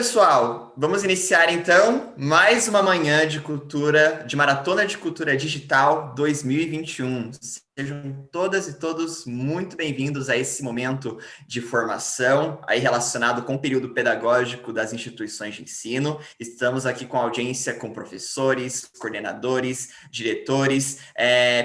pessoal, vamos iniciar então mais uma manhã de cultura, de Maratona de Cultura Digital 2021. Sejam todas e todos muito bem-vindos a esse momento de formação, aí relacionado com o período pedagógico das instituições de ensino. Estamos aqui com audiência com professores, coordenadores, diretores,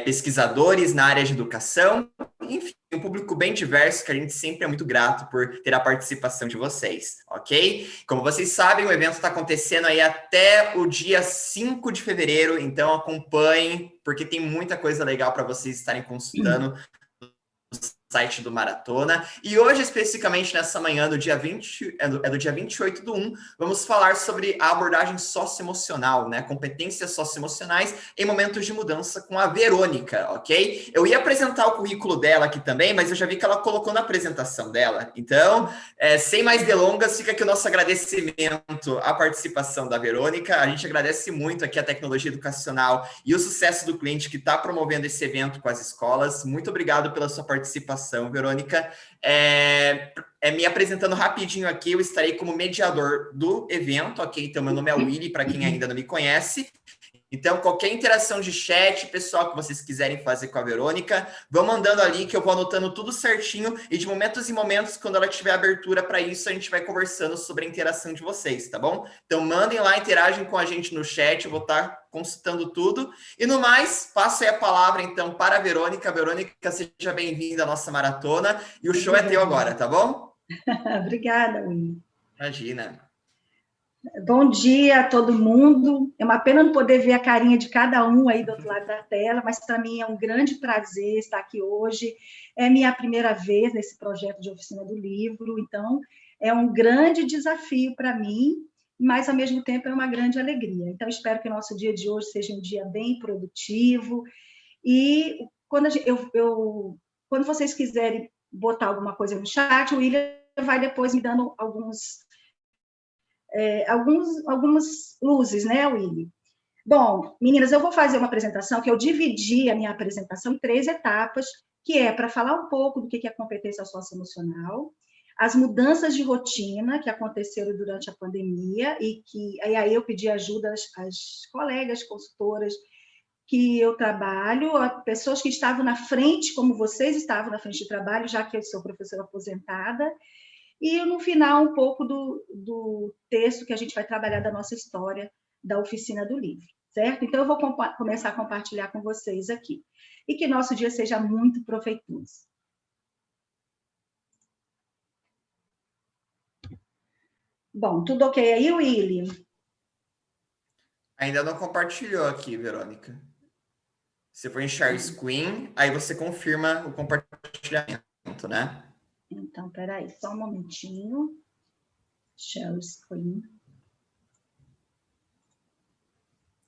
pesquisadores na área de educação, enfim, um público bem diverso que a gente sempre é muito grato por ter a participação de vocês, ok? Como vocês sabem, o evento está acontecendo aí até o dia 5 de fevereiro, então acompanhem, porque tem muita coisa legal para vocês estarem consultando no site do Maratona. E hoje, especificamente nessa manhã do dia 20, do dia 28 do 1, vamos falar sobre a abordagem socioemocional, né? Competências socioemocionais em momentos de mudança com a Verônica, ok? Eu ia apresentar o currículo dela aqui também, mas eu já vi que ela colocou na apresentação dela. Então, sem mais delongas, fica aqui o nosso agradecimento à participação da Verônica. A gente agradece muito aqui a tecnologia educacional e o sucesso do cliente que está promovendo esse evento com as escolas. Muito obrigado pela sua participação, Verônica. Me apresentando rapidinho aqui, eu estarei como mediador do evento, ok? Então, meu nome é Willy, para quem ainda não me conhece. Então, qualquer interação de chat, pessoal, que vocês quiserem fazer com a Verônica, vão mandando ali que eu vou anotando tudo certinho e de momentos em momentos, quando ela tiver abertura para isso, a gente vai conversando sobre a interação de vocês, tá bom? Então, mandem lá, interagem com a gente no chat, eu vou estar consultando tudo. E no mais, passo aí a palavra, então, para a Verônica. Verônica, seja bem-vinda à nossa maratona e o show é teu agora, tá bom? Obrigada, Willy. Imagina. Bom dia a todo mundo. É uma pena não poder ver a carinha de cada um aí do outro lado da tela, mas para mim é um grande prazer estar aqui hoje. É minha primeira vez nesse projeto de oficina do livro, então é um grande desafio para mim, mas ao mesmo tempo é uma grande alegria. Então espero que o nosso dia de hoje seja um dia bem produtivo e quando vocês quiserem botar alguma coisa no chat, o William vai depois me dando algumas luzes, né, Willy? Bom, meninas, eu vou fazer uma apresentação que eu dividi a minha apresentação em 3 etapas, que é para falar um pouco do que é competência socioemocional, as mudanças de rotina que aconteceram durante a pandemia e aí eu pedi ajuda às colegas consultoras que eu trabalho, a pessoas que estavam na frente, como vocês estavam na frente de trabalho, já que eu sou professora aposentada, e, no final, um pouco do texto que a gente vai trabalhar da nossa história da oficina do livro, certo? Então, eu vou começar a compartilhar com vocês aqui. E que nosso dia seja muito proveitoso. Bom, tudo ok aí, Willy? Ainda não compartilhou aqui, Verônica. Se for em share screen, aí você confirma o compartilhamento, né? Então, peraí, só um momentinho. Share screen.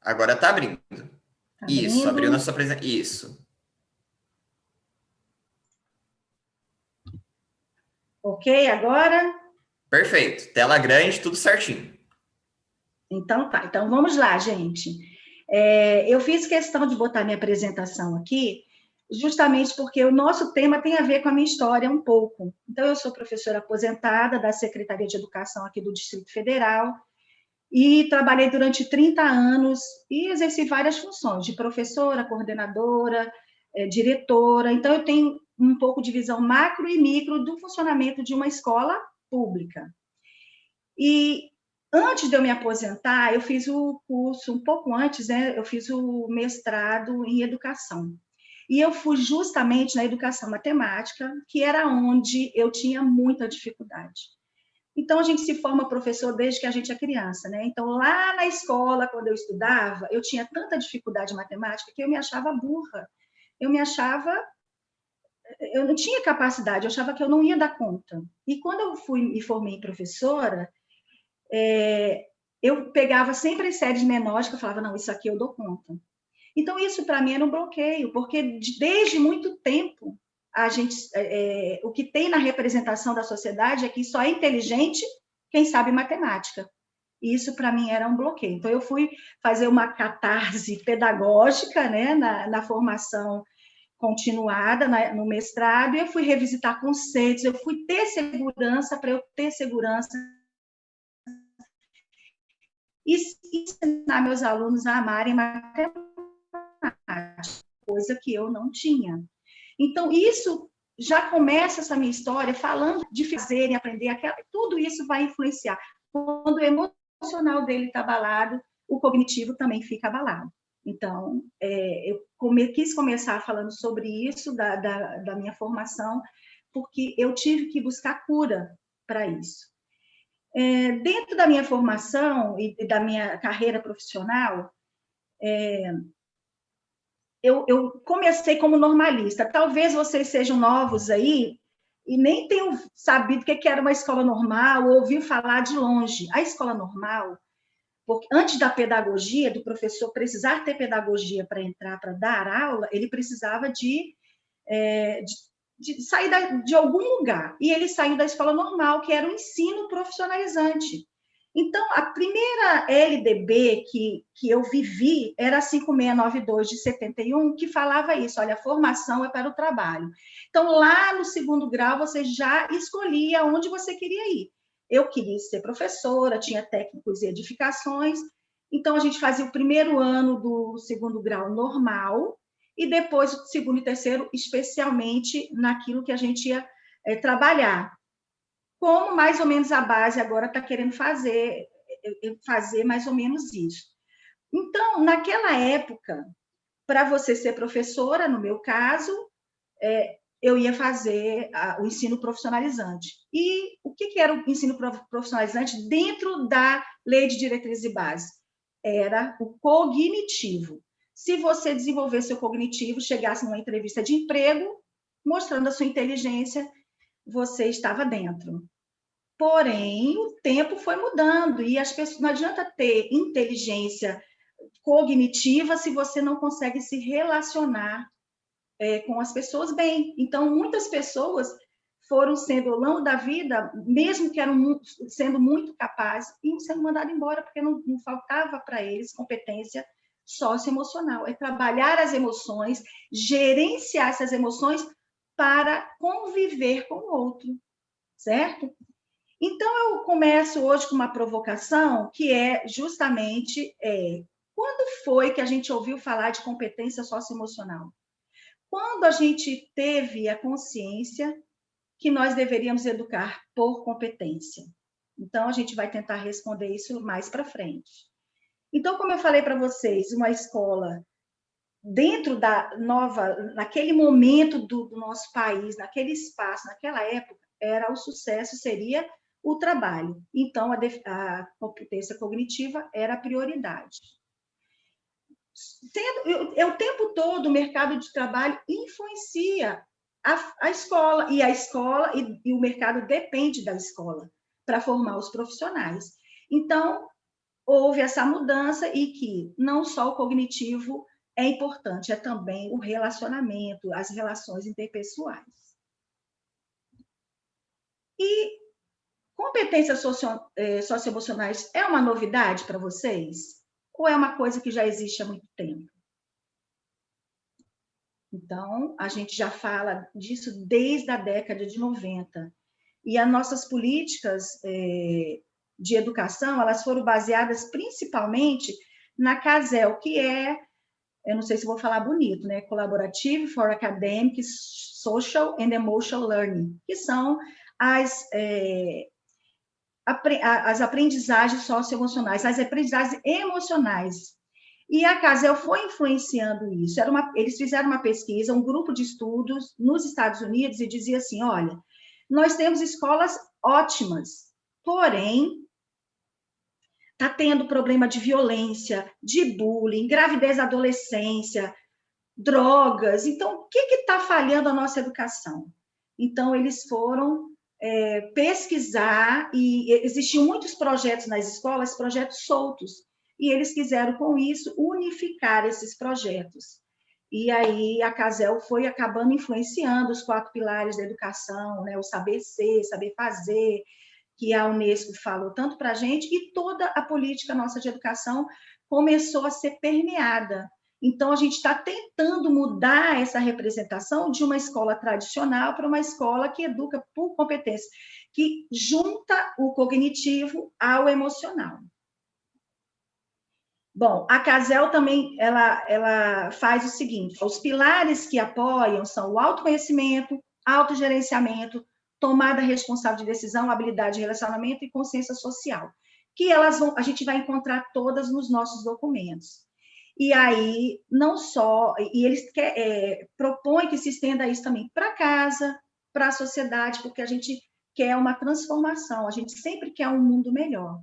Agora tá abrindo. Isso, abriu na sua presença. Isso. Ok, agora? Perfeito. Tela grande, tudo certinho. Então tá. Então vamos lá, gente. Eu fiz questão de botar minha apresentação aqui, justamente porque o nosso tema tem a ver com a minha história um pouco. Então, eu sou professora aposentada da Secretaria de Educação aqui do Distrito Federal e trabalhei durante 30 anos e exerci várias funções, de professora, coordenadora, diretora. Então, eu tenho um pouco de visão macro e micro do funcionamento de uma escola pública. E antes de eu me aposentar, eu fiz o curso, um pouco antes, né? Eu fiz o mestrado em educação. E eu fui justamente na educação matemática, que era onde eu tinha muita dificuldade. Então, a gente se forma professor desde que a gente é criança, né? Então, lá na escola, quando eu estudava, eu tinha tanta dificuldade em matemática que eu me achava burra. Eu não tinha capacidade, eu achava que eu não ia dar conta. E quando eu me formei em professora, eu pegava sempre as séries menores que eu falava, não, isso aqui eu dou conta. Então, isso para mim era um bloqueio, porque desde muito tempo, o que tem na representação da sociedade é que só é inteligente quem sabe matemática. E isso para mim era um bloqueio. Então, eu fui fazer uma catarse pedagógica, né, na formação continuada, no mestrado, e eu fui revisitar conceitos, eu fui ter segurança para eu ter segurança e ensinar meus alunos a amarem matemática, coisa que eu não tinha. Então, isso já começa essa minha história falando de fazer e aprender, tudo isso vai influenciar. Quando o emocional dele está abalado, o cognitivo também fica abalado. Então, eu quis começar falando sobre isso, da minha formação, porque eu tive que buscar cura para isso. Dentro da minha formação e da minha carreira profissional, eu comecei como normalista. Talvez vocês sejam novos aí e nem tenham sabido o que era uma escola normal, ou ouviu falar de longe. A escola normal, porque antes da pedagogia, do professor precisar ter pedagogia para entrar, para dar aula, ele precisava de sair de algum lugar. E ele saiu da escola normal, que era o ensino profissionalizante. Então, a primeira LDB que eu vivi era a 5692 de 71, que falava isso, olha, a formação é para o trabalho. Então, lá no segundo grau, você já escolhia onde você queria ir. Eu queria ser professora, tinha técnicos e edificações, então a gente fazia o primeiro ano do segundo grau normal, e depois o segundo e terceiro, especialmente naquilo que a gente ia trabalhar. Como mais ou menos a base agora está querendo fazer mais ou menos isso. Então, naquela época, para você ser professora, no meu caso, eu ia fazer o ensino profissionalizante. E o que era o ensino profissionalizante dentro da Lei de Diretrizes e Bases? Era o cognitivo. Se você desenvolvesse o cognitivo, chegasse numa entrevista de emprego, mostrando a sua inteligência, você estava dentro. Porém, o tempo foi mudando e as pessoas, não adianta ter inteligência cognitiva se você não consegue se relacionar com as pessoas bem. Então, muitas pessoas foram sendo, ao longo da vida, mesmo que eram sendo muito capazes, iam sendo mandadas embora, porque não faltava para eles competência socioemocional. É trabalhar as emoções, gerenciar essas emoções para conviver com o outro, certo? Então, eu começo hoje com uma provocação, que é justamente, quando foi que a gente ouviu falar de competência socioemocional? Quando a gente teve a consciência que nós deveríamos educar por competência. Então, a gente vai tentar responder isso mais para frente. Então, como eu falei para vocês, uma escola dentro da nova, naquele momento do nosso país, naquele espaço, naquela época, era o sucesso, seria o trabalho. Então, a competência cognitiva era a prioridade. O tempo todo, o mercado de trabalho influencia a escola, e o mercado depende da escola para formar os profissionais. Então, houve essa mudança e que não só o cognitivo é importante, é também o relacionamento, as relações interpessoais. E competências socioemocionais é uma novidade para vocês? Ou é uma coisa que já existe há muito tempo? Então, a gente já fala disso desde a década de 90. E as nossas políticas de educação, elas foram baseadas principalmente na CASEL, que eu não sei se vou falar bonito, né? Collaborative for Academic, Social and Emotional Learning, que são as aprendizagens socioemocionais, as aprendizagens emocionais. E a CASEL foi influenciando isso. Eles fizeram uma pesquisa, um grupo de estudos nos Estados Unidos, e dizia assim, olha, nós temos escolas ótimas, porém, está tendo problema de violência, de bullying, gravidez na adolescência, drogas. Então, o que está falhando a nossa educação? Então, eles foram pesquisar, e existiam muitos projetos nas escolas, projetos soltos, e eles quiseram, com isso, unificar esses projetos. E aí a CASEL foi acabando influenciando os 4 pilares da educação, né? O saber ser, saber fazer, que a Unesco falou tanto para a gente, e toda a política nossa de educação começou a ser permeada. Então, a gente está tentando mudar essa representação de uma escola tradicional para uma escola que educa por competência, que junta o cognitivo ao emocional. Bom, a Casel também, ela faz o seguinte, os pilares que apoiam são o autoconhecimento, autogerenciamento, tomada responsável de decisão, habilidade de relacionamento e consciência social, que a gente vai encontrar todas nos nossos documentos. E aí, não só, e eles propõem que se estenda isso também para casa, para a sociedade, porque a gente quer uma transformação, a gente sempre quer um mundo melhor.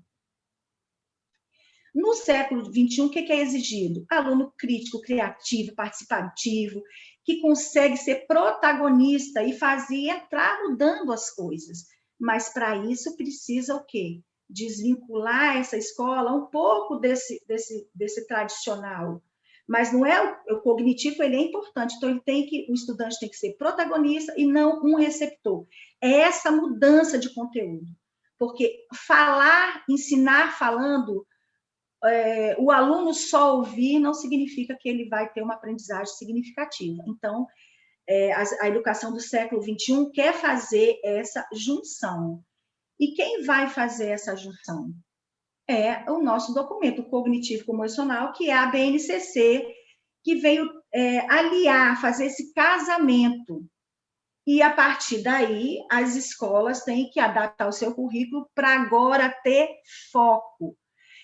No século XXI, o que é exigido? Aluno crítico, criativo, participativo, que consegue ser protagonista e fazer entrar mudando as coisas. Mas, para isso, precisa o quê? Desvincular essa escola um pouco desse tradicional. Mas não é o cognitivo, ele é importante. Então, o estudante tem que ser protagonista e não um receptor. É essa mudança de conteúdo. Porque ensinar falando, o aluno só ouvir não significa que ele vai ter uma aprendizagem significativa. Então, a educação do século XXI quer fazer essa junção. E quem vai fazer essa junção? É o nosso documento cognitivo-emocional, que é a BNCC, que veio aliar, fazer esse casamento. E, a partir daí, as escolas têm que adaptar o seu currículo para agora ter foco.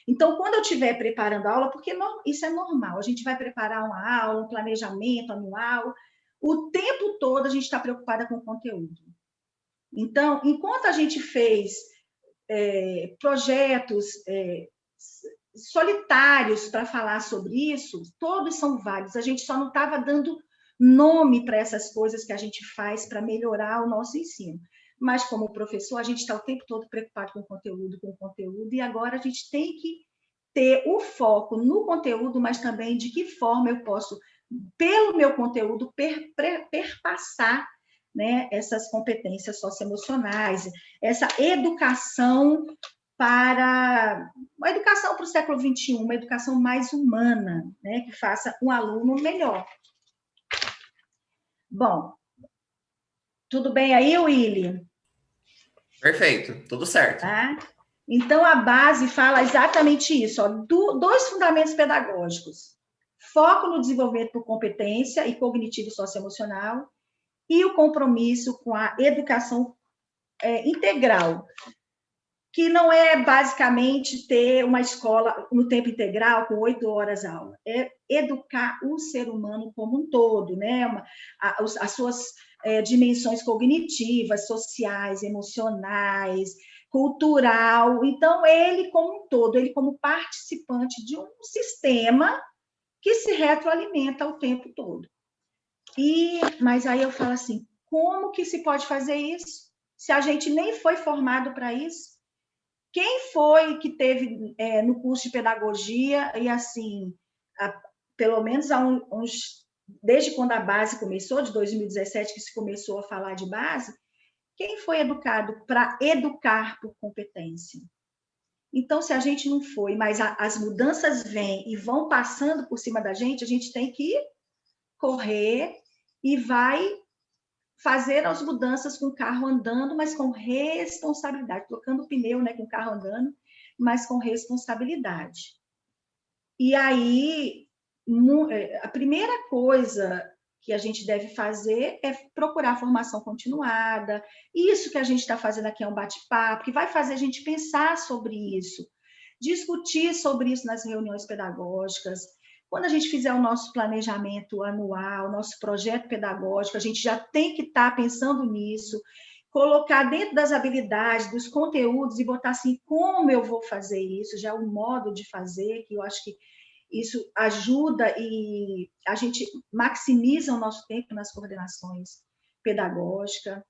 Então, quando eu estiver preparando a aula, porque isso é normal, a gente vai preparar uma aula, um planejamento anual, o tempo todo a gente está preocupada com o conteúdo. Então, enquanto a gente fez projetos solitários para falar sobre isso, todos são válidos, a gente só não estava dando nome para essas coisas que a gente faz para melhorar o nosso ensino. Mas, como professor, a gente está o tempo todo preocupado com o conteúdo, e agora a gente tem que ter o foco no conteúdo, mas também de que forma eu posso, pelo meu conteúdo, perpassar, né, essas competências socioemocionais, essa educação para o século XXI, uma educação mais humana, né, que faça um aluno melhor. Bom, tudo bem aí, Willy? Perfeito, tudo certo. Tá? Então, a base fala exatamente isso, ó, dois fundamentos pedagógicos: foco no desenvolvimento por competência e cognitivo socioemocional, e o compromisso com a educação integral, que não é basicamente ter uma escola no tempo integral, com 8 horas aula, é educar o ser humano como um todo, né? As suas dimensões cognitivas, sociais, emocionais, cultural. Então, ele como um todo, ele como participante de um sistema que se retroalimenta o tempo todo. Mas aí eu falo assim, como que se pode fazer isso se a gente nem foi formado para isso? Quem foi que teve no curso de pedagogia, e assim, pelo menos desde quando a base começou, de 2017, que se começou a falar de base, quem foi educado para educar por competência? Então, se a gente não foi, mas as mudanças vêm e vão passando por cima da gente, a gente tem que correr e vai fazer as mudanças com o carro andando, mas com responsabilidade, trocando o pneu, né, com o carro andando, mas com responsabilidade. E aí, a primeira coisa que a gente deve fazer é procurar formação continuada. Isso que a gente está fazendo aqui é um bate-papo, que vai fazer a gente pensar sobre isso, discutir sobre isso nas reuniões pedagógicas. Quando a gente fizer o nosso planejamento anual, nosso projeto pedagógico, a gente já tem que estar pensando nisso, colocar dentro das habilidades, dos conteúdos e botar assim, como eu vou fazer isso, já é um modo de fazer, que eu acho que isso ajuda e a gente maximiza o nosso tempo nas coordenações pedagógicas.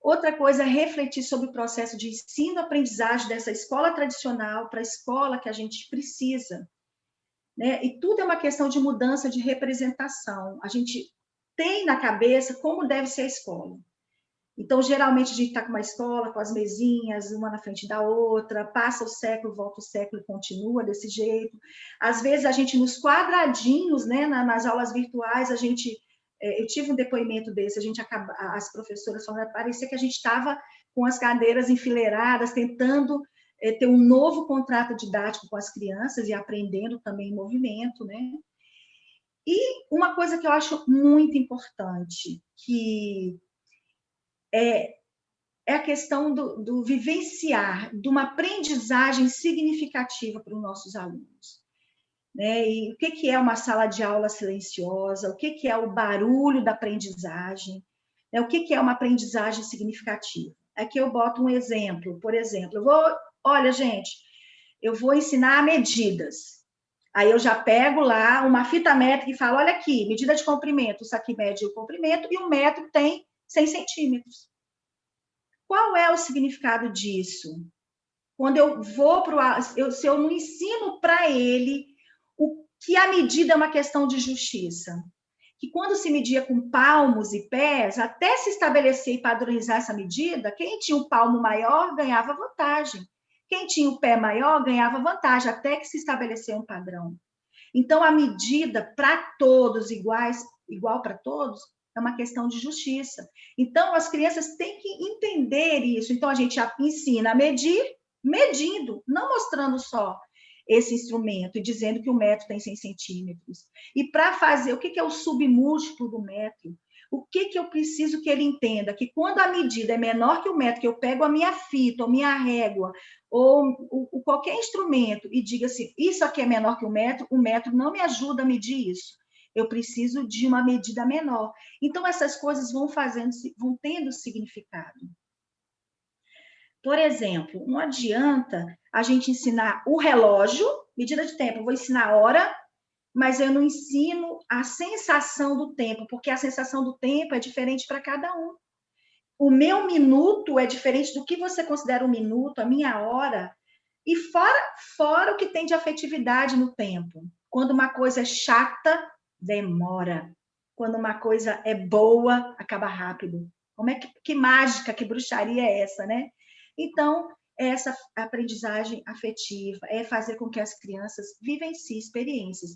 Outra coisa é refletir sobre o processo de ensino-aprendizagem dessa escola tradicional para a escola que a gente precisa. Né? E tudo é uma questão de mudança de representação. A gente tem na cabeça como deve ser a escola. Então, geralmente, a gente está com uma escola, com as mesinhas, uma na frente da outra, passa o século, volta o século e continua desse jeito. Às vezes, a gente, nos quadradinhos, né, nas aulas virtuais, eu tive um depoimento desse, as professoras falaram, parecia que a gente estava com as cadeiras enfileiradas, tentando ter um novo contrato didático com as crianças e aprendendo também em movimento, né? E uma coisa que eu acho muito importante, que é a questão do vivenciar, de uma aprendizagem significativa para os nossos alunos. Né? E o que é uma sala de aula silenciosa? O que é o barulho da aprendizagem? Né? O que é uma aprendizagem significativa? Aqui eu boto um exemplo. Por exemplo, olha, gente, eu vou ensinar medidas. Aí eu já pego lá uma fita métrica e falo, olha aqui, medida de comprimento, isso aqui mede o comprimento e o metro tem 100 centímetros. Qual é o significado disso? Quando eu vou para se eu não ensino para ele que a medida é uma questão de justiça, que quando se media com palmos e pés, até se estabelecer e padronizar essa medida, quem tinha um palmo maior ganhava vantagem. Quem tinha o pé maior ganhava vantagem, até que se estabeleceu um padrão. Então, a medida para todos igual para todos, é uma questão de justiça. Então, as crianças têm que entender isso. Então, a gente ensina a medir, medindo, não mostrando só esse instrumento e dizendo que o metro tem 100 centímetros. E para fazer, o que é o submúltiplo do metro? O que eu preciso que ele entenda? Que quando a medida é menor que o metro, que eu pego a minha fita, ou minha régua, ou qualquer instrumento, e diga assim, isso aqui é menor que o metro não me ajuda a medir isso. Eu preciso de uma medida menor. Então, essas coisas vão tendo significado. Por exemplo, não adianta a gente ensinar o relógio, medida de tempo, eu vou ensinar a hora, mas eu não ensino a sensação do tempo, porque a sensação do tempo é diferente para cada um. O meu minuto é diferente do que você considera um minuto, a minha hora, e fora o que tem de afetividade no tempo. Quando uma coisa é chata, demora. Quando uma coisa é boa, acaba rápido. Como é que mágica, que bruxaria é essa, né? Então, essa aprendizagem afetiva é fazer com que as crianças vivenciem experiências.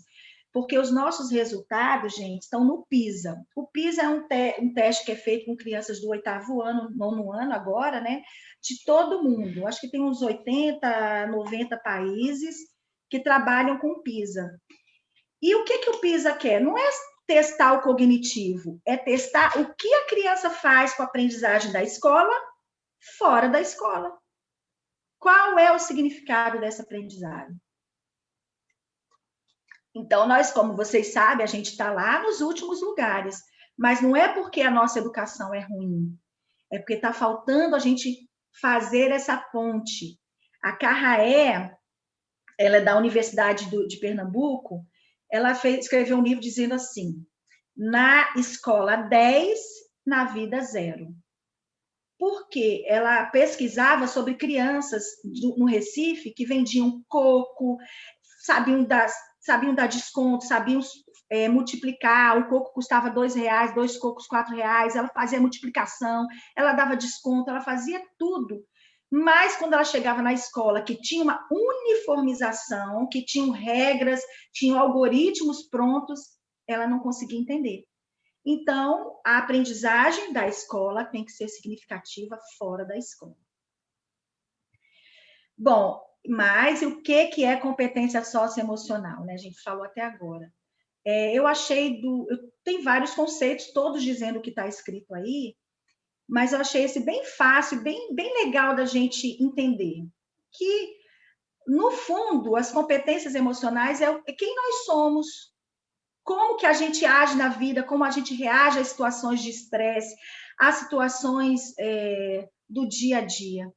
Porque os nossos resultados, gente, estão no PISA. O PISA é um teste que é feito com crianças do 8º ano, 9º ano agora, né? De todo mundo. Acho que tem uns 80, 90 países que trabalham com PISA. E o que o PISA quer? Não é testar o cognitivo, é testar o que a criança faz com a aprendizagem da escola, fora da escola. Qual é o significado dessa aprendizagem? Então, nós, como vocês sabem, a gente está lá nos últimos lugares, mas não é porque a nossa educação é ruim, é porque está faltando a gente fazer essa ponte. A Carraé, ela é da Universidade de Pernambuco, ela escreveu um livro dizendo assim, na escola 10, na vida 0. Porque ela pesquisava sobre crianças no Recife que vendiam coco, sabiam dar desconto, sabiam multiplicar, o coco custava R$2, 2 cocos R$4, ela fazia multiplicação, ela dava desconto, ela fazia tudo. Mas quando ela chegava na escola, que tinha uma uniformização, que tinham regras, tinham algoritmos prontos, ela não conseguia entender. Então, a aprendizagem da escola tem que ser significativa fora da escola. Bom, mas o que é competência socioemocional, né? A gente falou até agora. Eu achei tem vários conceitos, todos dizendo o que está escrito aí, mas eu achei esse bem fácil, bem legal da gente entender. Que, no fundo, as competências emocionais é quem nós somos, como que a gente age na vida, como a gente reage às situações de estresse, às situações do dia a dia.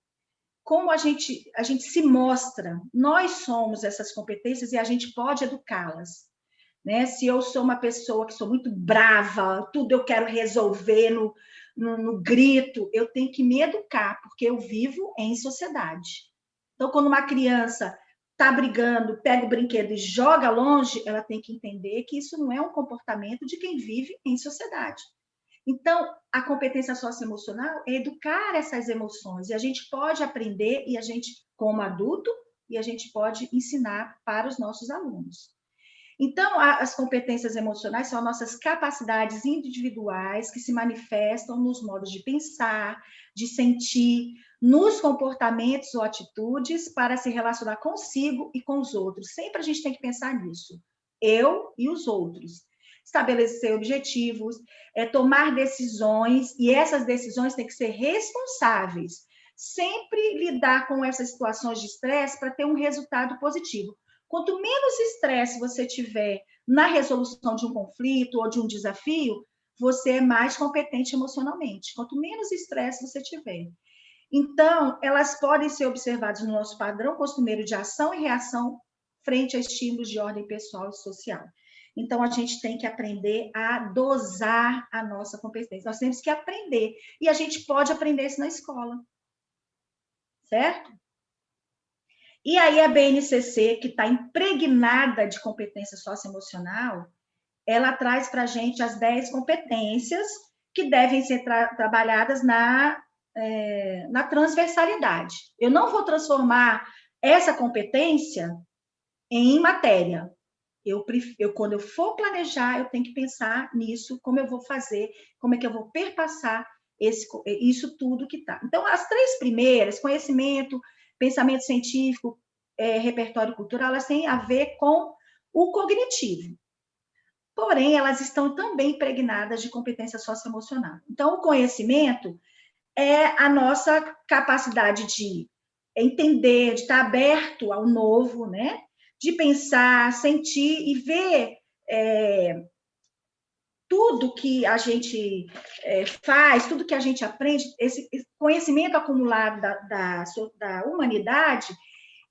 Como a gente se mostra, nós somos essas competências e a gente pode educá-las. Né? Se eu sou uma pessoa que sou muito brava, tudo eu quero resolver no grito, eu tenho que me educar, porque eu vivo em sociedade. Então, quando uma criança está brigando, pega o brinquedo e joga longe, ela tem que entender que isso não é um comportamento de quem vive em sociedade. Então, a competência socioemocional é educar essas emoções, e a gente pode aprender, e a gente, como adulto, e a gente pode ensinar para os nossos alunos. Então, as competências emocionais são as nossas capacidades individuais que se manifestam nos modos de pensar, de sentir, nos comportamentos ou atitudes para se relacionar consigo e com os outros. Sempre a gente tem que pensar nisso. Eu e os outros. Estabelecer objetivos, tomar decisões, e essas decisões têm que ser responsáveis. Sempre lidar com essas situações de estresse para ter um resultado positivo. Quanto menos estresse você tiver na resolução de um conflito ou de um desafio, você é mais competente emocionalmente. Quanto menos estresse você tiver. Então, elas podem ser observadas no nosso padrão costumeiro de ação e reação frente a estímulos de ordem pessoal e social. Então, a gente tem que aprender a dosar a nossa competência. Nós temos que aprender. E a gente pode aprender isso na escola. Certo? E aí a BNCC, que está impregnada de competência socioemocional, ela traz para a gente as 10 competências que devem ser trabalhadas na transversalidade. Eu não vou transformar essa competência em matéria. Quando eu for planejar, eu tenho que pensar nisso, como eu vou fazer, como é que eu vou perpassar isso tudo que está. Então, as 3 primeiras, conhecimento, pensamento científico, repertório cultural, elas têm a ver com o cognitivo. Porém, elas estão também impregnadas de competência socioemocional. Então, o conhecimento é a nossa capacidade de entender, de estar aberto ao novo, né? De pensar, sentir e ver tudo que a gente faz, tudo que a gente aprende, esse conhecimento acumulado da humanidade,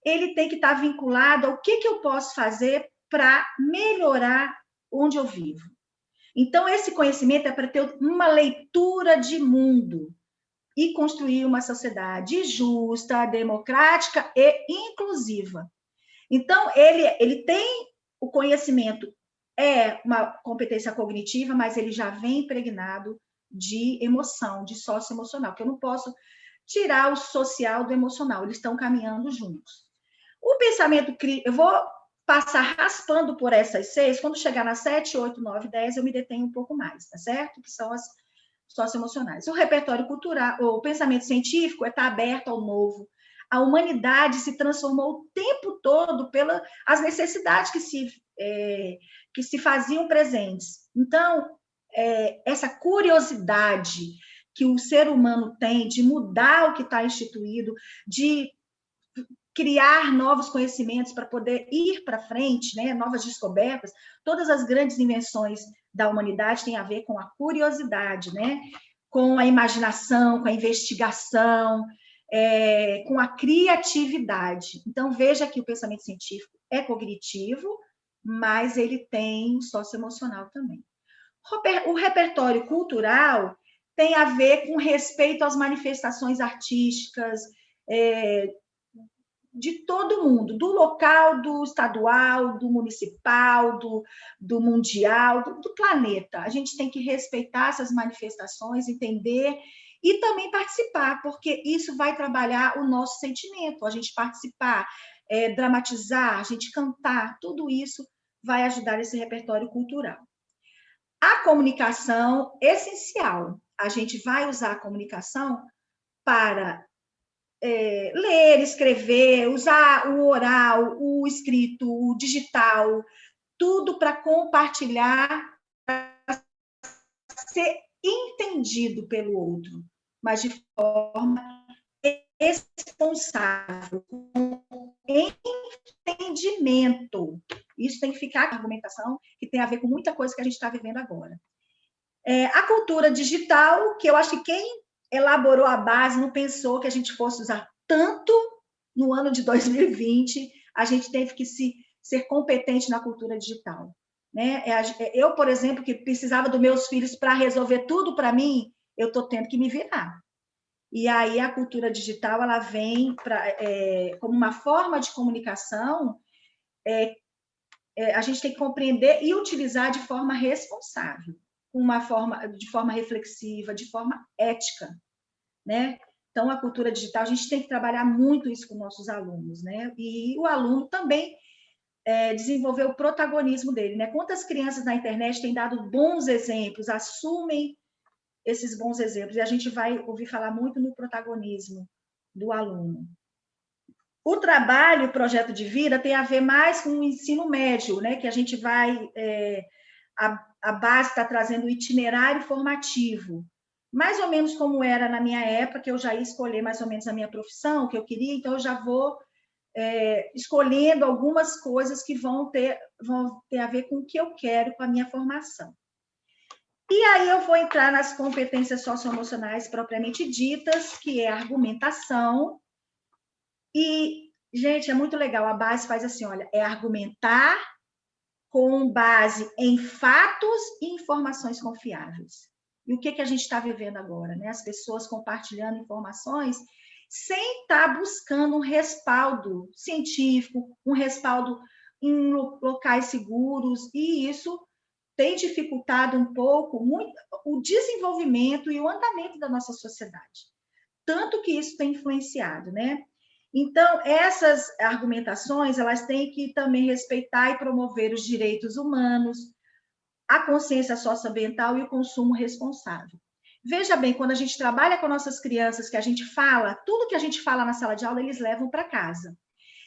ele tem que estar vinculado ao que eu posso fazer para melhorar onde eu vivo. Então, esse conhecimento é para ter uma leitura de mundo e construir uma sociedade justa, democrática e inclusiva. Então, ele tem o conhecimento, é uma competência cognitiva, mas ele já vem impregnado de emoção, de socioemocional, que eu não posso tirar o social do emocional, eles estão caminhando juntos. O pensamento crítico, eu vou passar raspando por essas 6, quando chegar nas 7, 8, 9, 10, eu me detenho um pouco mais, tá certo? Que são as socioemocionais. O repertório cultural, o pensamento científico está aberto ao novo. A humanidade se transformou o tempo todo pelas necessidades que se faziam presentes. Então, essa curiosidade que o ser humano tem de mudar o que está instituído, de criar novos conhecimentos para poder ir para frente, né? Novas descobertas, todas as grandes invenções da humanidade têm a ver com a curiosidade, né? Com a imaginação, com a investigação, com a criatividade. Então, veja que o pensamento científico é cognitivo, mas ele tem socioemocional também. O repertório cultural tem a ver com respeito às manifestações artísticas, de todo mundo, do local, do estadual, do municipal, do mundial, do planeta. A gente tem que respeitar essas manifestações, entender e também participar, porque isso vai trabalhar o nosso sentimento. A gente participar, dramatizar, a gente cantar, tudo isso vai ajudar esse repertório cultural. A comunicação é essencial. A gente vai usar a comunicação para ler, escrever, usar o oral, o escrito, o digital, tudo para compartilhar, para ser entendido pelo outro, mas de forma responsável, com entendimento. Isso tem que ficar com a argumentação, que tem a ver com muita coisa que a gente está vivendo agora. A cultura digital, que eu acho que quem elaborou a base não pensou que a gente fosse usar tanto no ano de 2020, a gente teve que ser competente na cultura digital. Né? Eu, por exemplo, que precisava dos meus filhos para resolver tudo para mim, eu estou tendo que me virar. E aí a cultura digital ela vem como uma forma de comunicação, a gente tem que compreender e utilizar de forma responsável, de forma reflexiva, de forma ética, né? Então, a cultura digital, a gente tem que trabalhar muito isso com nossos alunos, né? E o aluno também desenvolver o protagonismo dele, né? Quantas crianças na internet têm dado bons exemplos, assumem esses bons exemplos, e a gente vai ouvir falar muito no protagonismo do aluno. O trabalho, o projeto de vida, tem a ver mais com o ensino médio, né? Que a gente vai... a base está trazendo o itinerário formativo, mais ou menos como era na minha época, que eu já ia escolher mais ou menos a minha profissão, que eu queria, então eu já vou escolhendo algumas coisas que vão ter a ver com o que eu quero, com a minha formação. E aí eu vou entrar nas competências socioemocionais propriamente ditas, que é a argumentação. E, gente, é muito legal, a base faz assim, olha, é argumentar com base em fatos e informações confiáveis. E o que a gente está vivendo agora, né? As pessoas compartilhando informações sem estar buscando um respaldo científico, um respaldo em locais seguros, e isso tem dificultado um pouco muito o desenvolvimento e o andamento da nossa sociedade. Tanto que isso tem influenciado, né? Então, essas argumentações, elas têm que também respeitar e promover os direitos humanos, a consciência socioambiental e o consumo responsável. Veja bem, quando a gente trabalha com nossas crianças, que a gente fala, tudo que a gente fala na sala de aula, eles levam para casa.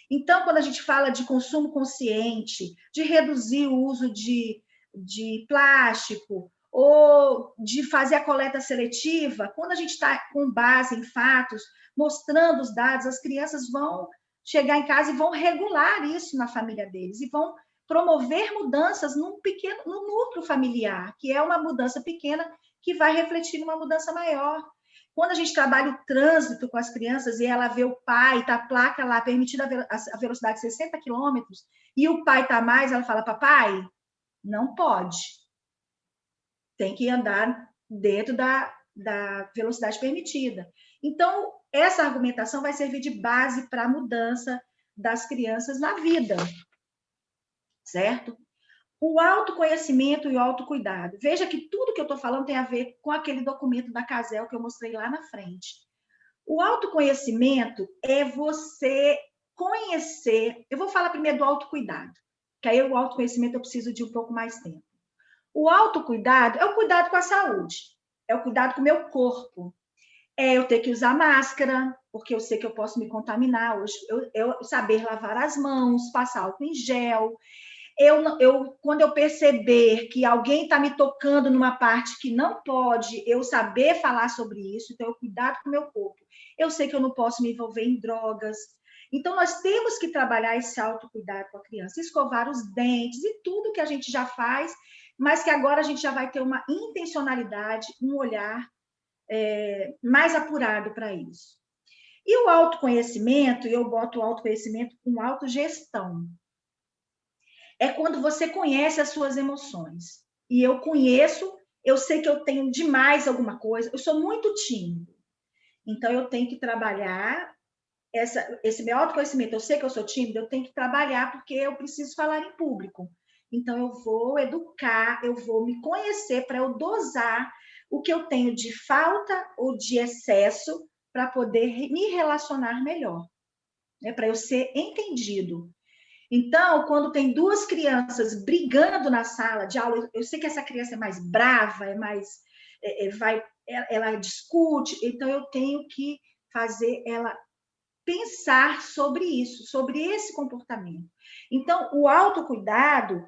Então, quando a gente fala de consumo consciente, de reduzir o uso de plástico, ou de fazer a coleta seletiva, quando a gente está com base em fatos, mostrando os dados, as crianças vão chegar em casa e vão regular isso na família deles, e vão promover mudanças no núcleo familiar, que é uma mudança pequena que vai refletir numa mudança maior. Quando a gente trabalha o trânsito com as crianças e ela vê o pai, tá a placa lá, permitida a velocidade de 60 quilômetros, e o pai tá mais, ela fala, papai, não pode. Tem que andar dentro da velocidade permitida. Então, essa argumentação vai servir de base para a mudança das crianças na vida, certo? O autoconhecimento e o autocuidado. Veja que tudo que eu estou falando tem a ver com aquele documento da Casel que eu mostrei lá na frente. O autoconhecimento é você conhecer... Eu vou falar primeiro do autocuidado, que aí o autoconhecimento eu preciso de um pouco mais tempo. O autocuidado é o cuidado com a saúde, é o cuidado com o meu corpo. É eu ter que usar máscara, porque eu sei que eu posso me contaminar. Hoje, eu saber lavar as mãos, passar álcool em gel. Quando eu perceber que alguém está me tocando numa parte que não pode, eu saber falar sobre isso, então eu cuidado com o meu corpo. Eu sei que eu não posso me envolver em drogas. Então, nós temos que trabalhar esse autocuidado com a criança, escovar os dentes e tudo que a gente já faz, mas que agora a gente já vai ter uma intencionalidade, um olhar mais apurado para isso. E o autoconhecimento, eu boto o autoconhecimento com autogestão. É quando você conhece as suas emoções. E eu conheço, eu sei que eu tenho demais alguma coisa, eu sou muito tímido. Então, eu tenho que trabalhar esse meu autoconhecimento. Eu sei que eu sou tímido, eu tenho que trabalhar porque eu preciso falar em público. Então, eu vou educar, eu vou me conhecer para eu dosar o que eu tenho de falta ou de excesso para poder me relacionar melhor, né? Para eu ser entendido. Então, quando tem duas crianças brigando na sala de aula, eu sei que essa criança é mais brava, ela discute, então eu tenho que fazer ela pensar sobre isso, sobre esse comportamento. Então, o autocuidado,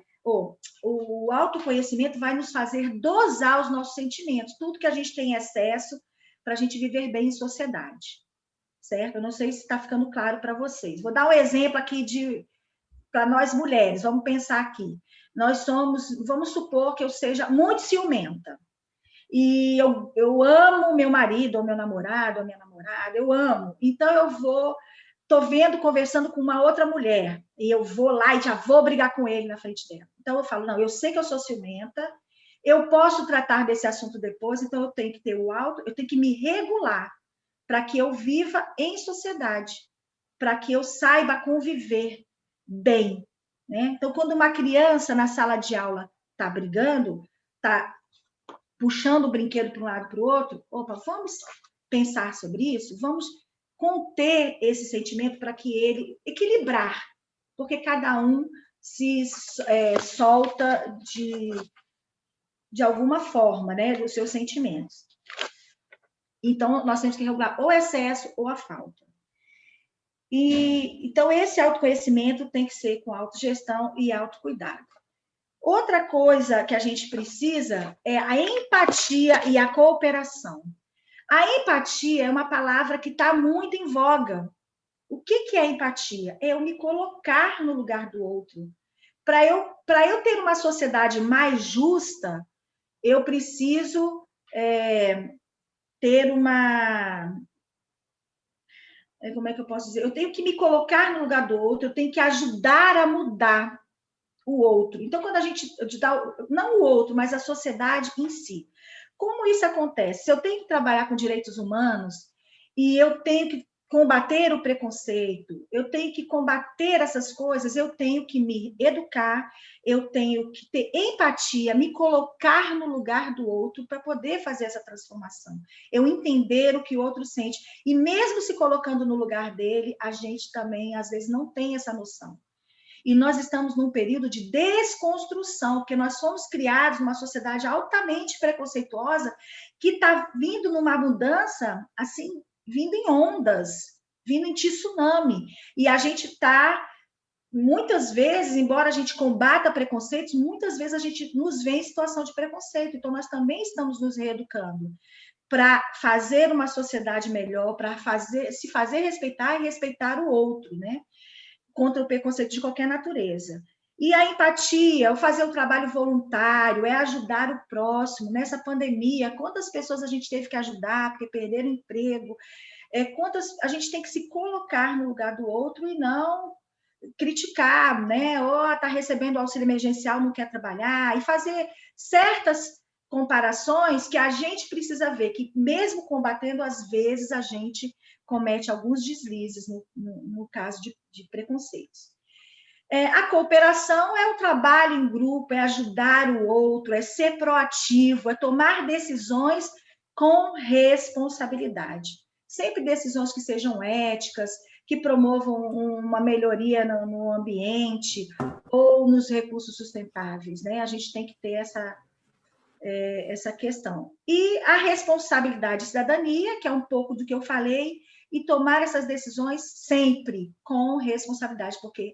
o autoconhecimento vai nos fazer dosar os nossos sentimentos, tudo que a gente tem excesso para a gente viver bem em sociedade, certo? Eu não sei se está ficando claro para vocês. Vou dar um exemplo aqui para nós mulheres, vamos pensar aqui. Vamos supor que eu seja muito ciumenta. E eu amo meu marido, ou meu namorado, ou minha namorada, eu amo. Então, estou vendo, conversando com uma outra mulher, e eu vou lá e já vou brigar com ele na frente dela. Então, eu falo, não, eu sei que eu sou ciumenta, eu posso tratar desse assunto depois, então eu tenho que ter eu tenho que me regular para que eu viva em sociedade, para que eu saiba conviver bem, né? Então, quando uma criança na sala de aula está brigando, está puxando o brinquedo para um lado para o outro, vamos pensar sobre isso, vamos conter esse sentimento para que ele equilibrar, porque cada um se solta de alguma forma, né, dos seus sentimentos. Então, nós temos que regular ou excesso ou a falta. Então, esse autoconhecimento tem que ser com autogestão e autocuidado. Outra coisa que a gente precisa é a empatia e a cooperação. A empatia é uma palavra que está muito em voga. O que é empatia? É eu me colocar no lugar do outro. Para eu ter uma sociedade mais justa, eu preciso ter uma... Como é que eu posso dizer? Eu tenho que me colocar no lugar do outro, eu tenho que ajudar a mudar o outro. Então, quando a gente... Não o outro, mas a sociedade em si. Como isso acontece? Se eu tenho que trabalhar com direitos humanos e eu tenho que combater o preconceito, eu tenho que combater essas coisas, eu tenho que me educar, eu tenho que ter empatia, me colocar no lugar do outro para poder fazer essa transformação. Eu entender o que o outro sente. E mesmo se colocando no lugar dele, a gente também, às vezes, não tem essa noção. E nós estamos num período de desconstrução, porque nós fomos criados numa sociedade altamente preconceituosa que está vindo numa mudança, assim, vindo em ondas, vindo em tsunami. E a gente está, muitas vezes, embora a gente combata preconceitos, muitas vezes a gente nos vê em situação de preconceito. Então, nós também estamos nos reeducando para fazer uma sociedade melhor, para se fazer respeitar e respeitar o outro, né? Contra o preconceito de qualquer natureza. E a empatia, o fazer o trabalho voluntário, é ajudar o próximo. Nessa pandemia, quantas pessoas a gente teve que ajudar porque perderam emprego? Quantas a gente tem que se colocar no lugar do outro e não criticar, né? Ou está recebendo auxílio emergencial, não quer trabalhar, e fazer certas comparações que a gente precisa ver, que mesmo combatendo, às vezes a gente comete alguns deslizes no caso de preconceitos. A cooperação é o trabalho em grupo, é ajudar o outro, é ser proativo, é tomar decisões com responsabilidade. Sempre decisões que sejam éticas, que promovam uma melhoria no ambiente ou nos recursos sustentáveis, né? A gente tem que ter essa questão. E a responsabilidade e cidadania, que é um pouco do que eu falei, e tomar essas decisões sempre com responsabilidade, porque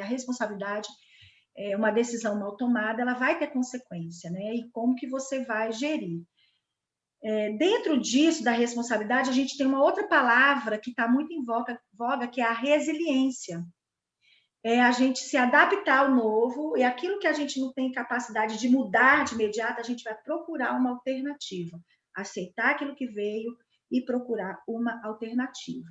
a responsabilidade, uma decisão mal tomada, ela vai ter consequência, né? E como que você vai gerir? Dentro disso, da responsabilidade, a gente tem uma outra palavra que está muito em voga, que é a resiliência. A gente se adaptar ao novo, e aquilo que a gente não tem capacidade de mudar de imediato, a gente vai procurar uma alternativa, aceitar aquilo que veio e procurar uma alternativa.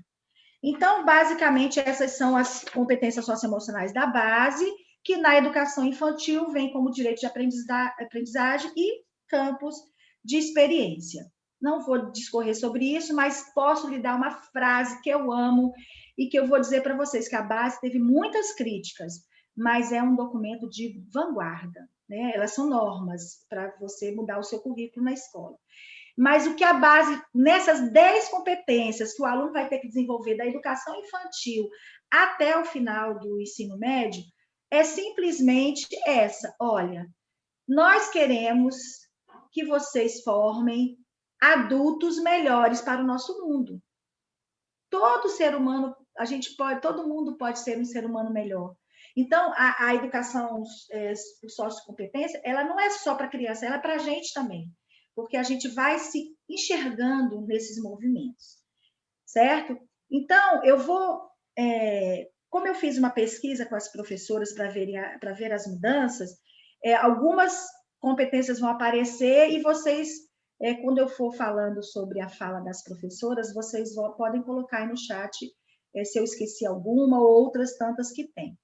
Então, basicamente, essas são as competências socioemocionais da base, que na educação infantil vem como direito de aprendizagem e campos de experiência. Não vou discorrer sobre isso, mas posso lhe dar uma frase que eu amo e que eu vou dizer para vocês, que a base teve muitas críticas, mas é um documento de vanguarda, né? Elas são normas para você mudar o seu currículo na escola. Mas o que a base, nessas 10 competências que o aluno vai ter que desenvolver da educação infantil até o final do ensino médio, é simplesmente essa: olha, nós queremos que vocês formem adultos melhores para o nosso mundo. Todo ser humano, todo mundo pode ser um ser humano melhor. Então, a educação sociocompetência, ela não é só para criança, ela é para a gente também, porque a gente vai se enxergando nesses movimentos, certo? Então, eu vou... como eu fiz uma pesquisa com as professoras para ver as mudanças, algumas competências vão aparecer e vocês, quando eu for falando sobre a fala das professoras, vocês podem colocar aí no chat se eu esqueci alguma ou outras tantas que tem.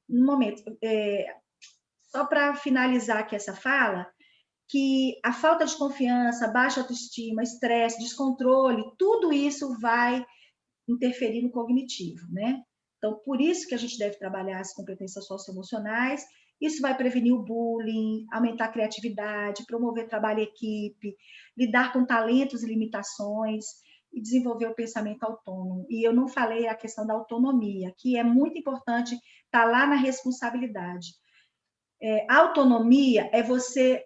No momento, só para finalizar aqui essa fala, que a falta de confiança, baixa autoestima, estresse, descontrole, tudo isso vai interferir no cognitivo, né? Então, por isso que a gente deve trabalhar as competências socioemocionais. Isso vai prevenir o bullying, aumentar a criatividade, promover trabalho em equipe, lidar com talentos e limitações. e desenvolver o pensamento autônomo. E eu não falei a questão da autonomia, que é muito importante, tá lá na responsabilidade. Autonomia é você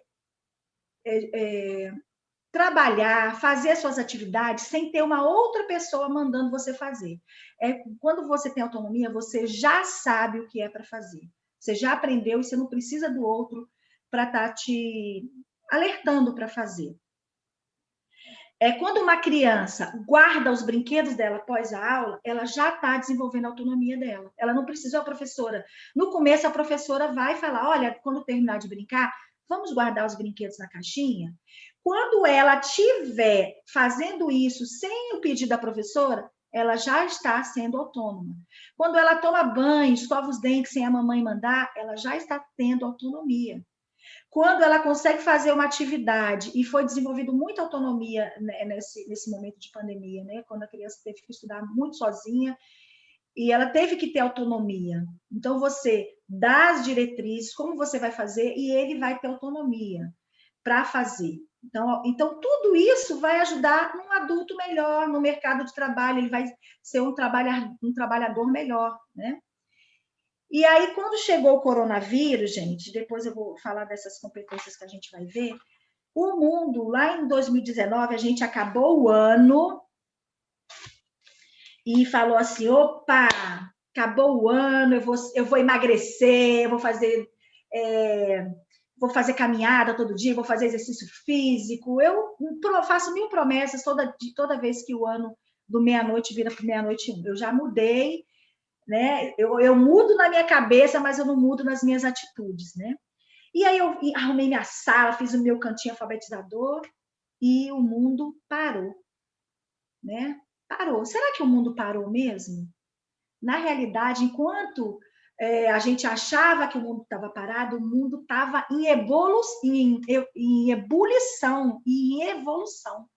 trabalhar, fazer suas atividades sem ter uma outra pessoa mandando você fazer. Quando você tem autonomia, você já sabe o que é para fazer. Você já aprendeu e você não precisa do outro para estar te alertando para fazer. Quando uma criança guarda os brinquedos dela após a aula, ela já está desenvolvendo a autonomia dela. Ela não precisa da professora. No começo, a professora vai falar, olha, quando terminar de brincar, vamos guardar os brinquedos na caixinha? Quando ela estiver fazendo isso sem o pedido da professora, ela já está sendo autônoma. Quando ela toma banho, escova os dentes sem a mamãe mandar, ela já está tendo autonomia. Quando ela consegue fazer uma atividade, e foi desenvolvido muita autonomia, né, nesse momento de pandemia, né? Quando a criança teve que estudar muito sozinha, e ela teve que ter autonomia. Então, você dá as diretrizes, como você vai fazer, e ele vai ter autonomia para fazer. Então, tudo isso vai ajudar num adulto melhor, no mercado de trabalho, ele vai ser um trabalhador melhor, né? E aí, quando chegou o coronavírus, gente, depois eu vou falar dessas competências que a gente vai ver, o mundo, lá em 2019, a gente acabou o ano e falou assim, opa, acabou o ano, eu vou emagrecer, eu vou fazer caminhada todo dia, vou fazer exercício físico, eu faço 1000 promessas toda vez que o ano do meia-noite vira para meia-noite 1. Eu já mudei, né? Eu mudo na minha cabeça, mas eu não mudo nas minhas atitudes, né? E aí eu arrumei minha sala, fiz o meu cantinho alfabetizador e o mundo parou, né? Parou. Será que o mundo parou mesmo? Na realidade, enquanto a gente achava que o mundo estava parado, o mundo estava em ebulição e em evolução.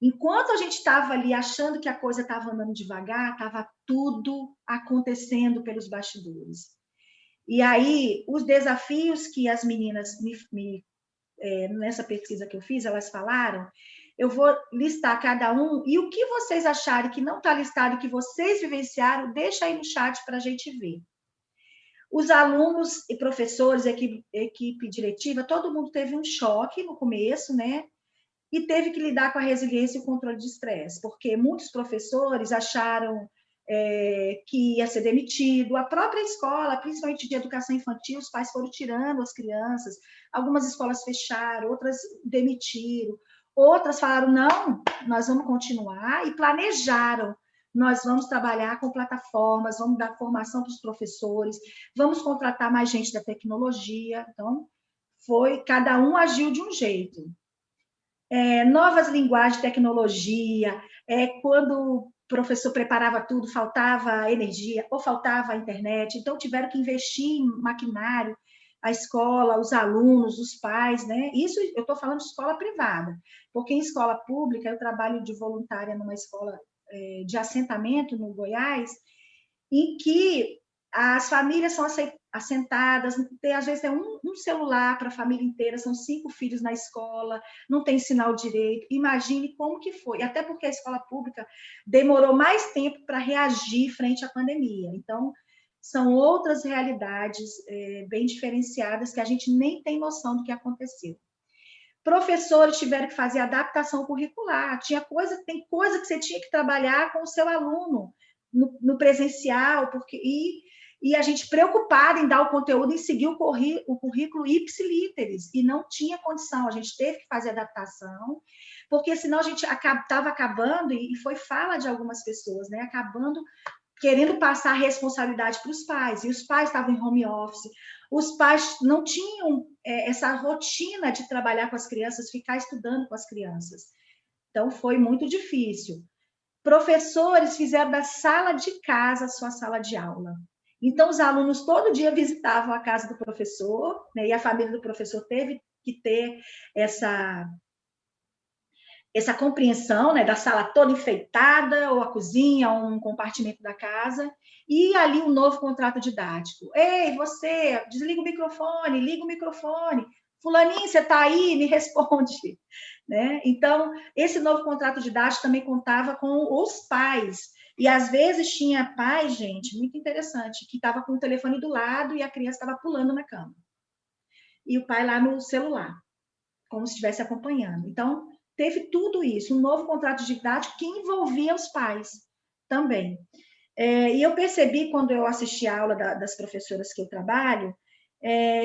Enquanto a gente estava ali achando que a coisa estava andando devagar, estava tudo acontecendo pelos bastidores. E aí, os desafios que as meninas, nessa pesquisa que eu fiz, elas falaram, eu vou listar cada um, e o que vocês acharem que não está listado, que vocês vivenciaram, deixa aí no chat para a gente ver. Os alunos e professores, equipe diretiva, todo mundo teve um choque no começo, né? E teve que lidar com a resiliência e o controle de estresse, porque muitos professores acharam que ia ser demitido, a própria escola, principalmente de educação infantil, os pais foram tirando as crianças, algumas escolas fecharam, outras demitiram, outras falaram, não, nós vamos continuar, e planejaram, nós vamos trabalhar com plataformas, vamos dar formação para os professores, vamos contratar mais gente da tecnologia, então, cada um agiu de um jeito. Novas linguagens, tecnologia, quando o professor preparava tudo, faltava energia ou faltava internet, então tiveram que investir em maquinário, a escola, os alunos, os pais, né? Isso eu estou falando de escola privada, porque em escola pública, eu trabalho de voluntária numa escola de assentamento no Goiás, em que as famílias são assentadas, às vezes tem um celular para a família inteira, são 5 filhos na escola, não tem sinal direito. Imagine como que foi, até porque a escola pública demorou mais tempo para reagir frente à pandemia. Então, são outras realidades bem diferenciadas que a gente nem tem noção do que aconteceu. Professores tiveram que fazer adaptação curricular, tem coisa que você tinha que trabalhar com o seu aluno no presencial, e a gente preocupada em dar o conteúdo e seguir o currículo ipsilíteres, e não tinha condição, a gente teve que fazer adaptação, porque senão a gente estava acabando, e foi fala de algumas pessoas, né, acabando querendo passar a responsabilidade para os pais, e os pais estavam em home office, os pais não tinham essa rotina de trabalhar com as crianças, ficar estudando com as crianças. Então, foi muito difícil. Professores fizeram da sala de casa a sua sala de aula. Então, os alunos todo dia visitavam a casa do professor, né, e a família do professor teve que ter essa compreensão, né, da sala toda enfeitada, ou a cozinha, ou um compartimento da casa, e ali um novo contrato didático. Ei, você, desliga o microfone, liga o microfone, Fulaninho, você está aí? Me responde. Né? Então, esse novo contrato didático também contava com os pais. E, às vezes, tinha pai, gente, muito interessante, que estava com o telefone do lado e a criança estava pulando na cama. E o pai lá no celular, como se estivesse acompanhando. Então, teve tudo isso, um novo contrato didático que envolvia os pais também. E eu percebi, quando eu assisti a aula das professoras que eu trabalho,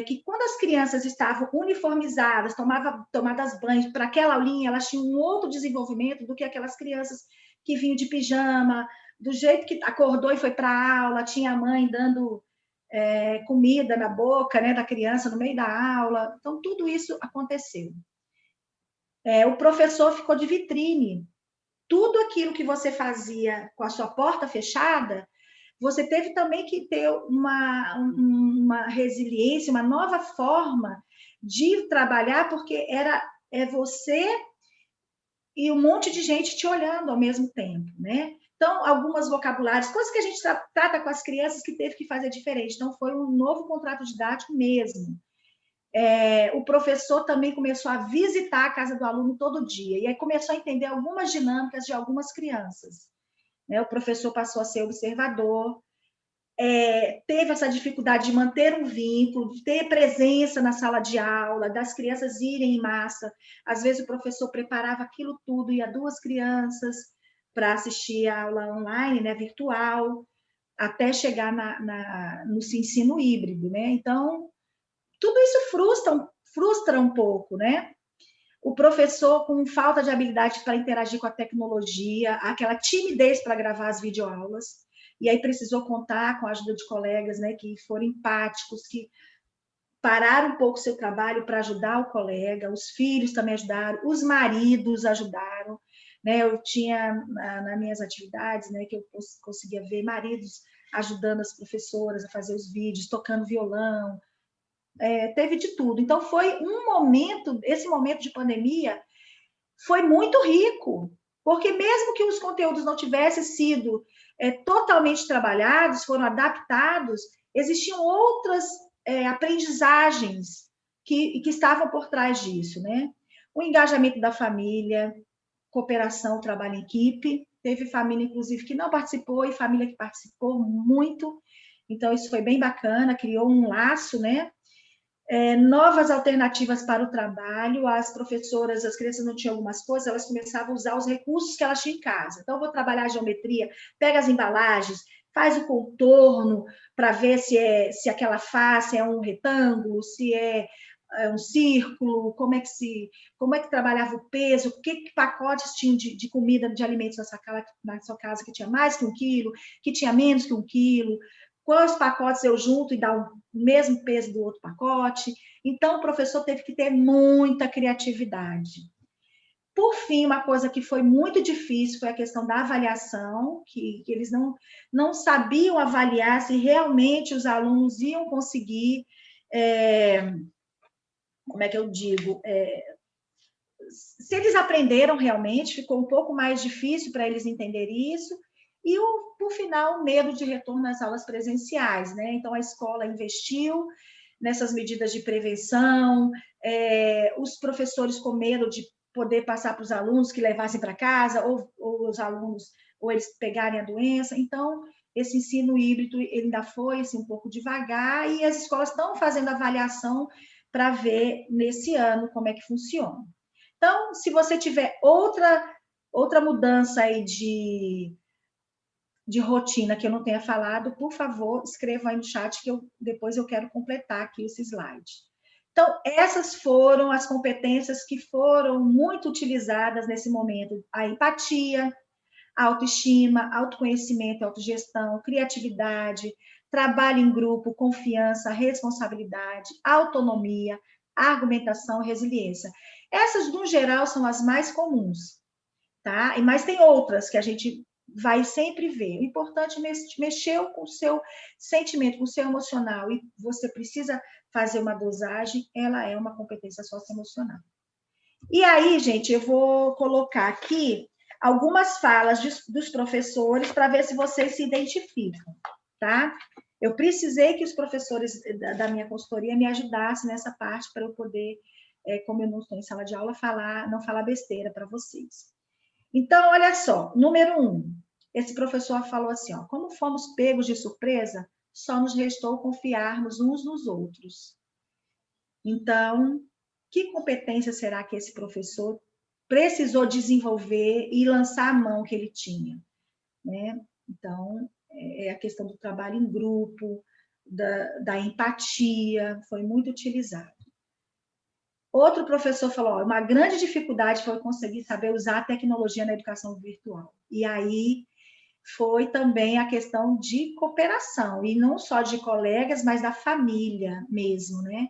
que quando as crianças estavam uniformizadas, tomadas banho para aquela aulinha, elas tinham um outro desenvolvimento do que aquelas crianças que vinham de pijama, do jeito que acordou e foi para a aula, tinha a mãe dando comida na boca, né, da criança no meio da aula. Então, tudo isso aconteceu. O professor ficou de vitrine. Tudo aquilo que você fazia com a sua porta fechada, você teve também que ter uma resiliência, uma nova forma de trabalhar, porque é você e um monte de gente te olhando ao mesmo tempo, né? Então, algumas vocabulários, coisas que a gente trata com as crianças que teve que fazer diferente. Então, foi um novo contrato didático mesmo. O professor também começou a visitar a casa do aluno todo dia, e aí começou a entender algumas dinâmicas de algumas crianças. O professor passou a ser observador, teve essa dificuldade de manter um vínculo, de ter presença na sala de aula, das crianças irem em massa. Às vezes o professor preparava aquilo tudo, ia 2 crianças para assistir a aula online, né, virtual, até chegar no ensino híbrido, né? Então, tudo isso frustra um pouco, né? O professor com falta de habilidade para interagir com a tecnologia, aquela timidez para gravar as videoaulas, e aí precisou contar com a ajuda de colegas, né, que foram empáticos, que pararam um pouco o seu trabalho para ajudar o colega, os filhos também ajudaram, os maridos ajudaram, né? Eu tinha nas minhas atividades, né, que eu conseguia ver maridos ajudando as professoras a fazer os vídeos, tocando violão, teve de tudo. Então, foi esse momento de pandemia foi muito rico, porque mesmo que os conteúdos não tivessem sido totalmente trabalhados, foram adaptados, existiam outras aprendizagens que estavam por trás disso, né? O engajamento da família, cooperação, trabalho em equipe. Teve família, inclusive, que não participou e família que participou muito. Então, isso foi bem bacana, criou um laço, né? Novas alternativas para o trabalho, as professoras, as crianças não tinham algumas coisas, elas começavam a usar os recursos que elas tinham em casa. Então, eu vou trabalhar a geometria, pega as embalagens, faz o contorno para ver se aquela face é um retângulo, se é um círculo, como é que trabalhava o peso, que pacotes tinham de comida, de alimentos na sua casa que tinha mais que 1 quilo, que tinha menos que 1 quilo, quais pacotes eu junto e dá o mesmo peso do outro pacote. Então, o professor teve que ter muita criatividade. Por fim, uma coisa que foi muito difícil foi a questão da avaliação, que eles não sabiam avaliar se realmente os alunos iam conseguir, como é que eu digo, se eles aprenderam realmente, ficou um pouco mais difícil para eles entenderem isso. E, por final, o medo de retorno às aulas presenciais, né? Então, a escola investiu nessas medidas de prevenção, os professores com medo de poder passar para os alunos que levassem para casa, ou os alunos, ou eles pegarem a doença. Então, esse ensino híbrido ele ainda foi assim, um pouco devagar, e as escolas estão fazendo avaliação para ver nesse ano como é que funciona. Então, se você tiver outra mudança aí de rotina que eu não tenha falado, por favor, escreva aí no chat que depois eu quero completar aqui esse slide. Então, essas foram as competências que foram muito utilizadas nesse momento. A empatia, a autoestima, autoconhecimento, autogestão, criatividade, trabalho em grupo, confiança, responsabilidade, autonomia, argumentação e resiliência. Essas, no geral, são as mais comuns, tá? Mas tem outras que a gente vai sempre ver. O importante é mexer com o seu sentimento, com o seu emocional, e você precisa fazer uma dosagem, ela é uma competência socioemocional. E aí, gente, eu vou colocar aqui algumas falas dos professores para ver se vocês se identificam, tá? Eu precisei que os professores da minha consultoria me ajudassem nessa parte para eu poder, como eu não estou em sala de aula, não falar besteira para vocês. Então, olha só, número 1, esse professor falou assim, ó, como fomos pegos de surpresa, só nos restou confiarmos uns nos outros. Então, que competência será que esse professor precisou desenvolver e lançar a mão que ele tinha, né? Então, é a questão do trabalho em grupo, da empatia, foi muito utilizado. Outro professor falou, ó, uma grande dificuldade foi conseguir saber usar a tecnologia na educação virtual. E aí foi também a questão de cooperação, e não só de colegas, mas da família mesmo, né?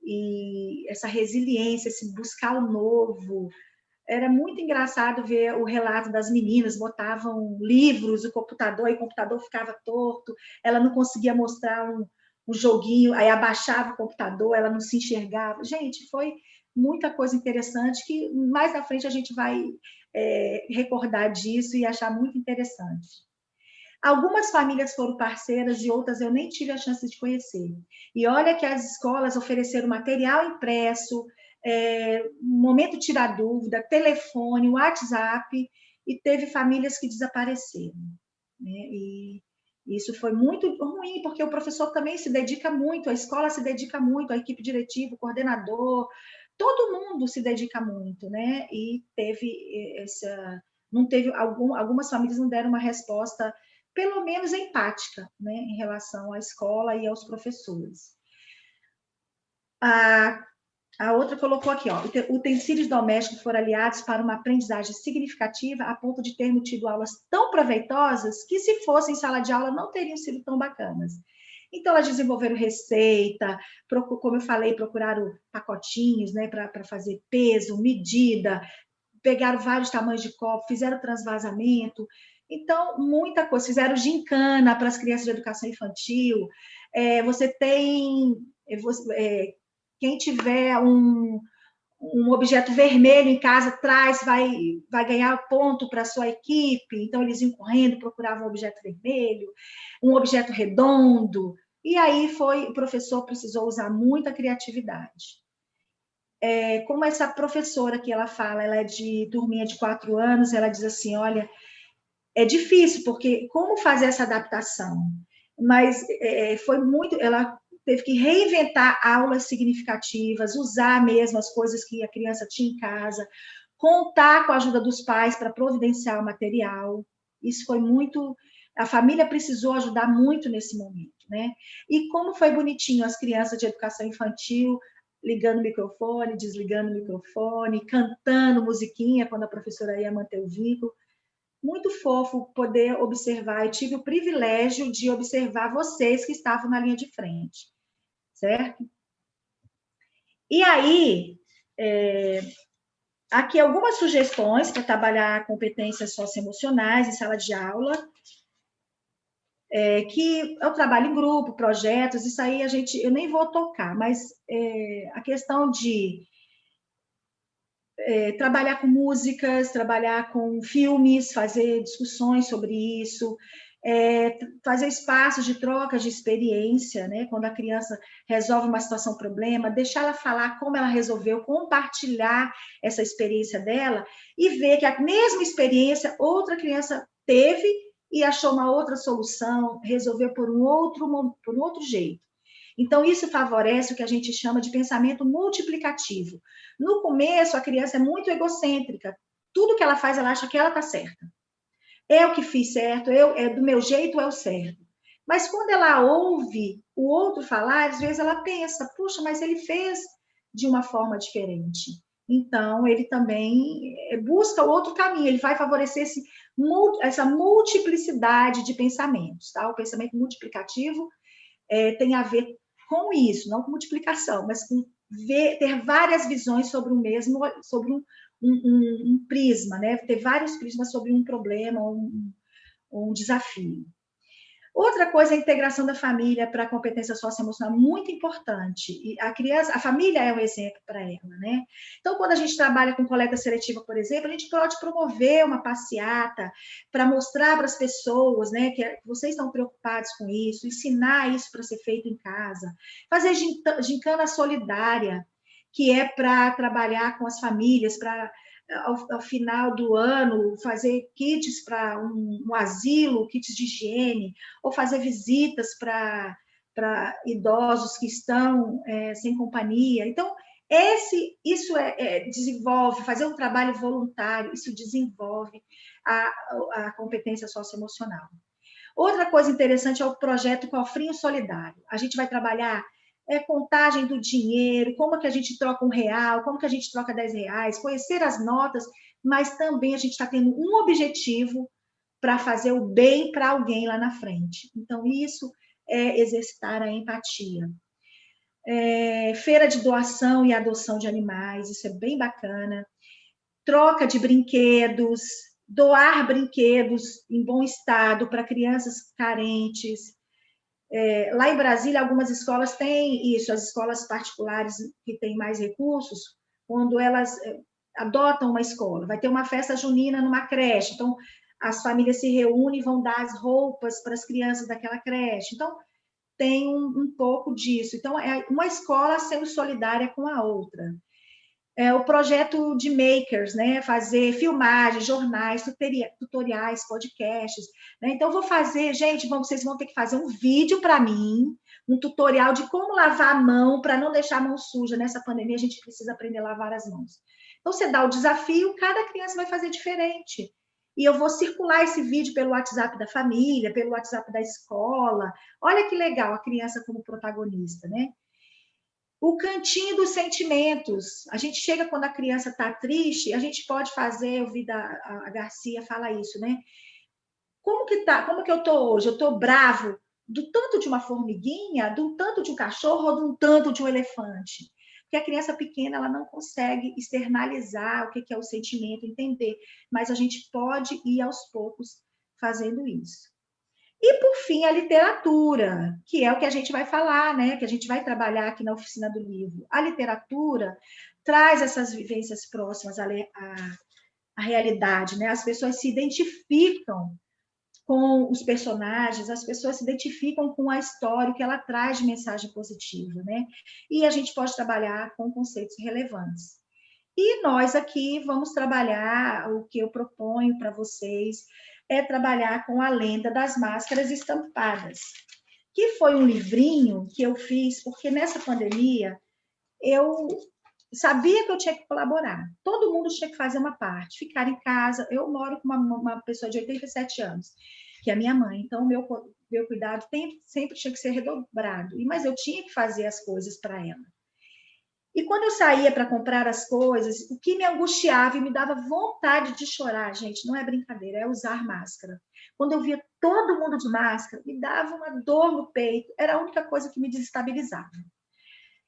E essa resiliência, esse buscar o novo. Era muito engraçado ver o relato das meninas, botavam livros no computador, e o computador ficava torto, ela não conseguia mostrar um joguinho, aí abaixava o computador, ela não se enxergava. Gente, foi muita coisa interessante que mais na frente a gente vai recordar disso e achar muito interessante. Algumas famílias foram parceiras e outras eu nem tive a chance de conhecer. E olha que as escolas ofereceram material impresso, momento tirar dúvida, telefone, WhatsApp, e teve famílias que desapareceram, né? E isso foi muito ruim, porque o professor também se dedica muito, a escola se dedica muito, a equipe diretiva, o coordenador, todo mundo se dedica muito, né? E algumas famílias não deram uma resposta, pelo menos empática, né, em relação à escola e aos professores. A outra colocou aqui, ó, utensílios domésticos foram aliados para uma aprendizagem significativa a ponto de termos tido aulas tão proveitosas que, se fossem em sala de aula, não teriam sido tão bacanas. Então, elas desenvolveram receita, como eu falei, procuraram pacotinhos, né, para fazer peso, medida, pegaram vários tamanhos de copo, fizeram transvasamento. Então, muita coisa. Fizeram gincana para as crianças de educação infantil. Você tem... quem tiver um objeto vermelho em casa, traz, vai ganhar ponto para a sua equipe. Então, eles iam correndo, procuravam um objeto vermelho, um objeto redondo. E aí o professor precisou usar muita criatividade. Como essa professora que ela fala, ela é de turminha de 4 anos, ela diz assim, olha, é difícil, porque como fazer essa adaptação? Mas foi muito... Ela teve que reinventar aulas significativas, usar mesmo as coisas que a criança tinha em casa, contar com a ajuda dos pais para providenciar o material. Isso foi muito... A família precisou ajudar muito nesse momento, né? E como foi bonitinho as crianças de educação infantil ligando o microfone, desligando o microfone, cantando musiquinha quando a professora ia manter o vínculo. Muito fofo poder observar. Eu tive o privilégio de observar vocês que estavam na linha de frente, certo? E aí, aqui algumas sugestões para trabalhar competências socioemocionais em sala de aula, que é o trabalho em grupo, projetos, isso aí eu nem vou tocar, mas a questão de trabalhar com músicas, trabalhar com filmes, fazer discussões sobre isso, fazer espaços de troca de experiência, né? Quando a criança resolve uma situação, problema, deixar ela falar como ela resolveu, compartilhar essa experiência dela e ver que a mesma experiência outra criança teve e achou uma outra solução, resolveu por um outro jeito. Então, isso favorece o que a gente chama de pensamento multiplicativo. No começo, a criança é muito egocêntrica. Tudo que ela faz, ela acha que ela está certa. Eu que fiz certo, do meu jeito é o certo. Mas quando ela ouve o outro falar, às vezes ela pensa, puxa, mas ele fez de uma forma diferente. Então, ele também busca outro caminho, ele vai favorecer essa multiplicidade de pensamentos. Tá? O pensamento multiplicativo tem a ver com isso, não com multiplicação, mas com ter várias visões sobre sobre um prisma, né? Ter vários prismas sobre um problema, um desafio. Outra coisa é a integração da família para a competência socioemocional, muito importante. E a família é um exemplo para ela, né? Então, quando a gente trabalha com coleta seletiva, por exemplo, a gente pode promover uma passeata para mostrar para as pessoas, né, que vocês estão preocupados com isso, ensinar isso para ser feito em casa, fazer gincana solidária, que é para trabalhar com as famílias, para ao final do ano, fazer kits para um asilo, kits de higiene, ou fazer visitas para idosos que estão sem companhia. Então, isso desenvolve, fazer um trabalho voluntário, isso desenvolve a competência socioemocional. Outra coisa interessante é o projeto Cofrinho Solidário. A gente vai trabalhar contagem do dinheiro, como que a gente troca R$1, como que a gente troca R$10, conhecer as notas, mas também a gente está tendo um objetivo para fazer o bem para alguém lá na frente. Então, isso é exercitar a empatia. Feira de doação e adoção de animais, isso é bem bacana. Troca de brinquedos, doar brinquedos em bom estado para crianças carentes. Lá em Brasília, algumas escolas têm isso, as escolas particulares que têm mais recursos, quando elas adotam uma escola, vai ter uma festa junina numa creche, então as famílias se reúnem e vão dar as roupas para as crianças daquela creche. Então, tem um pouco disso. Então, é uma escola sendo solidária com a outra. O projeto de makers, né? Fazer filmagens, jornais, tutoriais, podcasts. Né? Então, vou fazer, gente, vocês vão ter que fazer um vídeo para mim, um tutorial de como lavar a mão para não deixar a mão suja. Nessa pandemia, a gente precisa aprender a lavar as mãos. Então, você dá o desafio, cada criança vai fazer diferente. E eu vou circular esse vídeo pelo WhatsApp da família, pelo WhatsApp da escola. Olha que legal, a criança como protagonista, né? O cantinho dos sentimentos. A gente chega quando a criança está triste, a gente pode fazer, eu vi a Garcia fala isso, né? Como que eu estou hoje? Eu estou bravo do tanto de uma formiguinha, do tanto de um cachorro ou do tanto de um elefante? Porque a criança pequena ela não consegue externalizar o que é o sentimento, entender. Mas a gente pode ir aos poucos fazendo isso. E, por fim, a literatura, que é o que a gente vai falar, né? Que a gente vai trabalhar aqui na Oficina do Livro. A literatura traz essas vivências próximas à realidade, né? As pessoas se identificam com os personagens, as pessoas se identificam com a história, o que ela traz de mensagem positiva, né? E a gente pode trabalhar com conceitos relevantes. E nós aqui vamos trabalhar, o que eu proponho para vocês, é trabalhar com a Lenda das Máscaras Estampadas, que foi um livrinho que eu fiz, porque nessa pandemia eu sabia que eu tinha que colaborar. Todo mundo tinha que fazer uma parte, ficar em casa. Eu moro com uma pessoa de 87 anos, que é a minha mãe, então o meu cuidado sempre tinha que ser redobrado. Mas eu tinha que fazer as coisas para ela. E quando eu saía para comprar as coisas, o que me angustiava e me dava vontade de chorar, gente, não é brincadeira, é usar máscara. Quando eu via todo mundo de máscara, me dava uma dor no peito, era a única coisa que me desestabilizava.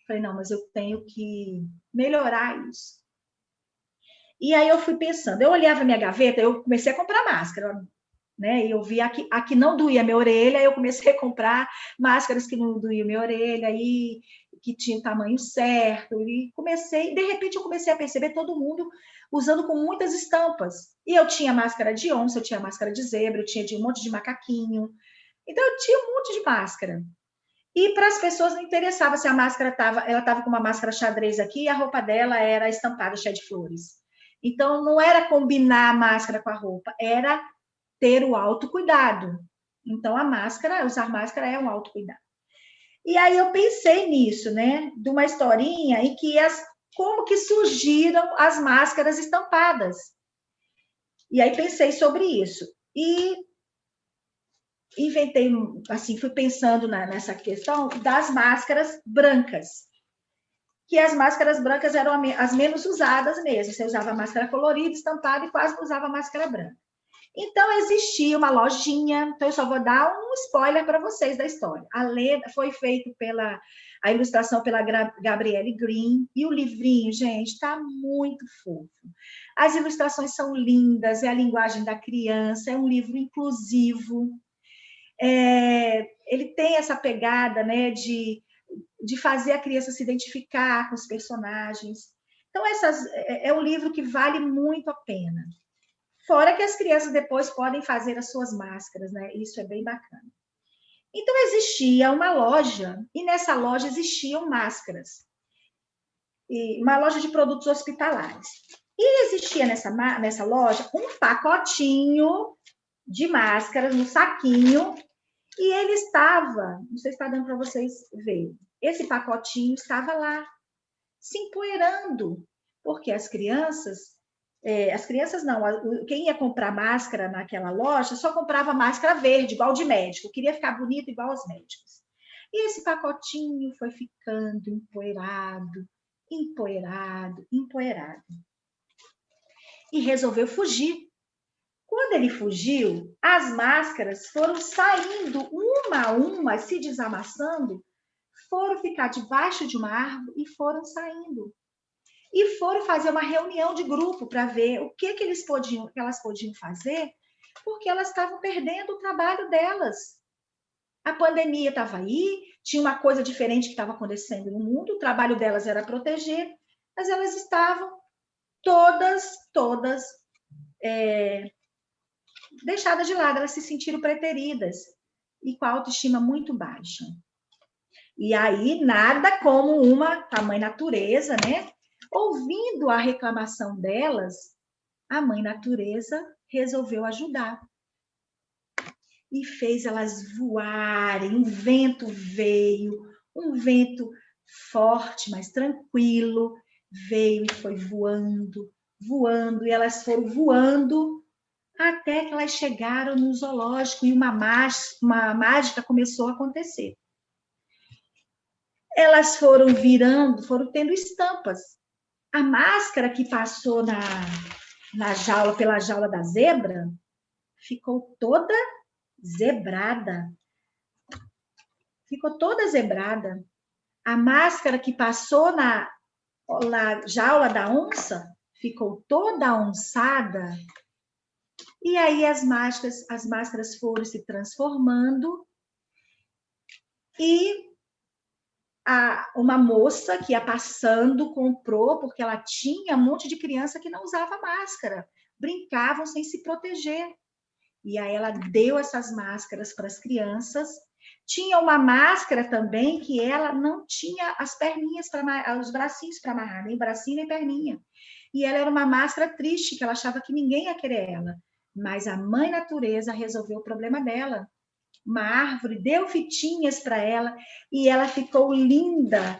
Falei, não, mas eu tenho que melhorar isso. E aí eu fui pensando, eu olhava a minha gaveta, eu comecei a comprar máscara, né? E eu vi a que não doía minha orelha, eu comecei a comprar máscaras que não doíam minha orelha, e que tinha o tamanho certo, e de repente eu comecei a perceber todo mundo usando com muitas estampas. E eu tinha máscara de onça, eu tinha máscara de zebra, eu tinha de um monte de macaquinho. Então eu tinha um monte de máscara. E para as pessoas não interessava se a máscara ela estava com uma máscara xadrez aqui e a roupa dela era estampada, cheia de flores. Então não era combinar a máscara com a roupa, era ter o autocuidado. Então usar máscara é um autocuidado. E aí eu pensei nisso, né? De uma historinha em que como que surgiram as máscaras estampadas. E aí pensei sobre isso. E inventei, assim, fui pensando nessa questão das máscaras brancas. Que as máscaras brancas eram as menos usadas mesmo. Você usava máscara colorida, estampada e quase não usava máscara branca. Então, existia uma lojinha, então eu só vou dar um spoiler para vocês da história. A Lenda foi feito a ilustração pela Gabrielle Green, e o livrinho, gente, está muito fofo. As ilustrações são lindas, é a linguagem da criança, é um livro inclusivo. Ele tem essa pegada, né, de fazer a criança se identificar com os personagens. Então, é um livro que vale muito a pena. Fora que as crianças depois podem fazer as suas máscaras, né? Isso é bem bacana. Então, existia uma loja, e nessa loja existiam máscaras. E uma loja de produtos hospitalares. E existia nessa loja um pacotinho de máscaras no saquinho, e ele estava, não sei se está dando para vocês verem, esse pacotinho estava lá, se empoeirando, porque as crianças não, quem ia comprar máscara naquela loja só comprava máscara verde, igual de médico, queria ficar bonito igual aos médicos. E esse pacotinho foi ficando empoeirado, empoeirado, empoeirado. E resolveu fugir. Quando ele fugiu, as máscaras foram saindo uma a uma, se desamassando, foram ficar debaixo de uma árvore e foram saindo. E foram fazer uma reunião de grupo para ver o que elas podiam fazer, porque elas estavam perdendo o trabalho delas. A pandemia estava aí, tinha uma coisa diferente que estava acontecendo no mundo, o trabalho delas era proteger, mas elas estavam todas deixadas de lado, elas se sentiram preteridas e com a autoestima muito baixa. E aí, nada como a mãe natureza, né? Ouvindo a reclamação delas, a mãe natureza resolveu ajudar. E fez elas voarem, um vento veio, um vento forte, mas tranquilo, veio e foi voando, voando, e elas foram voando até que elas chegaram no zoológico e uma mágica começou a acontecer. Elas foram virando, foram tendo estampas. A máscara que passou pela jaula da zebra, ficou toda zebrada. Ficou toda zebrada. A máscara que passou na jaula da onça, ficou toda onçada. E aí as máscaras foram se transformando e uma moça que ia passando comprou, porque ela tinha um monte de criança que não usava máscara, brincavam sem se proteger. E aí ela deu essas máscaras para as crianças. Tinha uma máscara também que ela não tinha as perninhas, os bracinhos para amarrar, nem bracinho nem perninha. E ela era uma máscara triste, que ela achava que ninguém ia querer ela. Mas a mãe natureza resolveu o problema dela. Uma árvore deu fitinhas para ela e ela ficou linda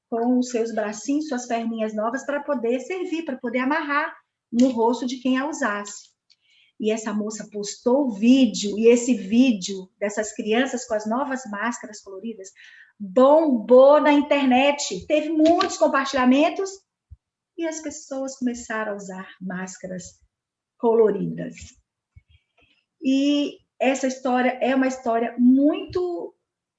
com os seus bracinhos, suas perninhas novas para poder servir, para poder amarrar no rosto de quem a usasse. E essa moça postou o vídeo, e esse vídeo dessas crianças com as novas máscaras coloridas bombou na internet, teve muitos compartilhamentos e as pessoas começaram a usar máscaras coloridas. E essa história é uma história muito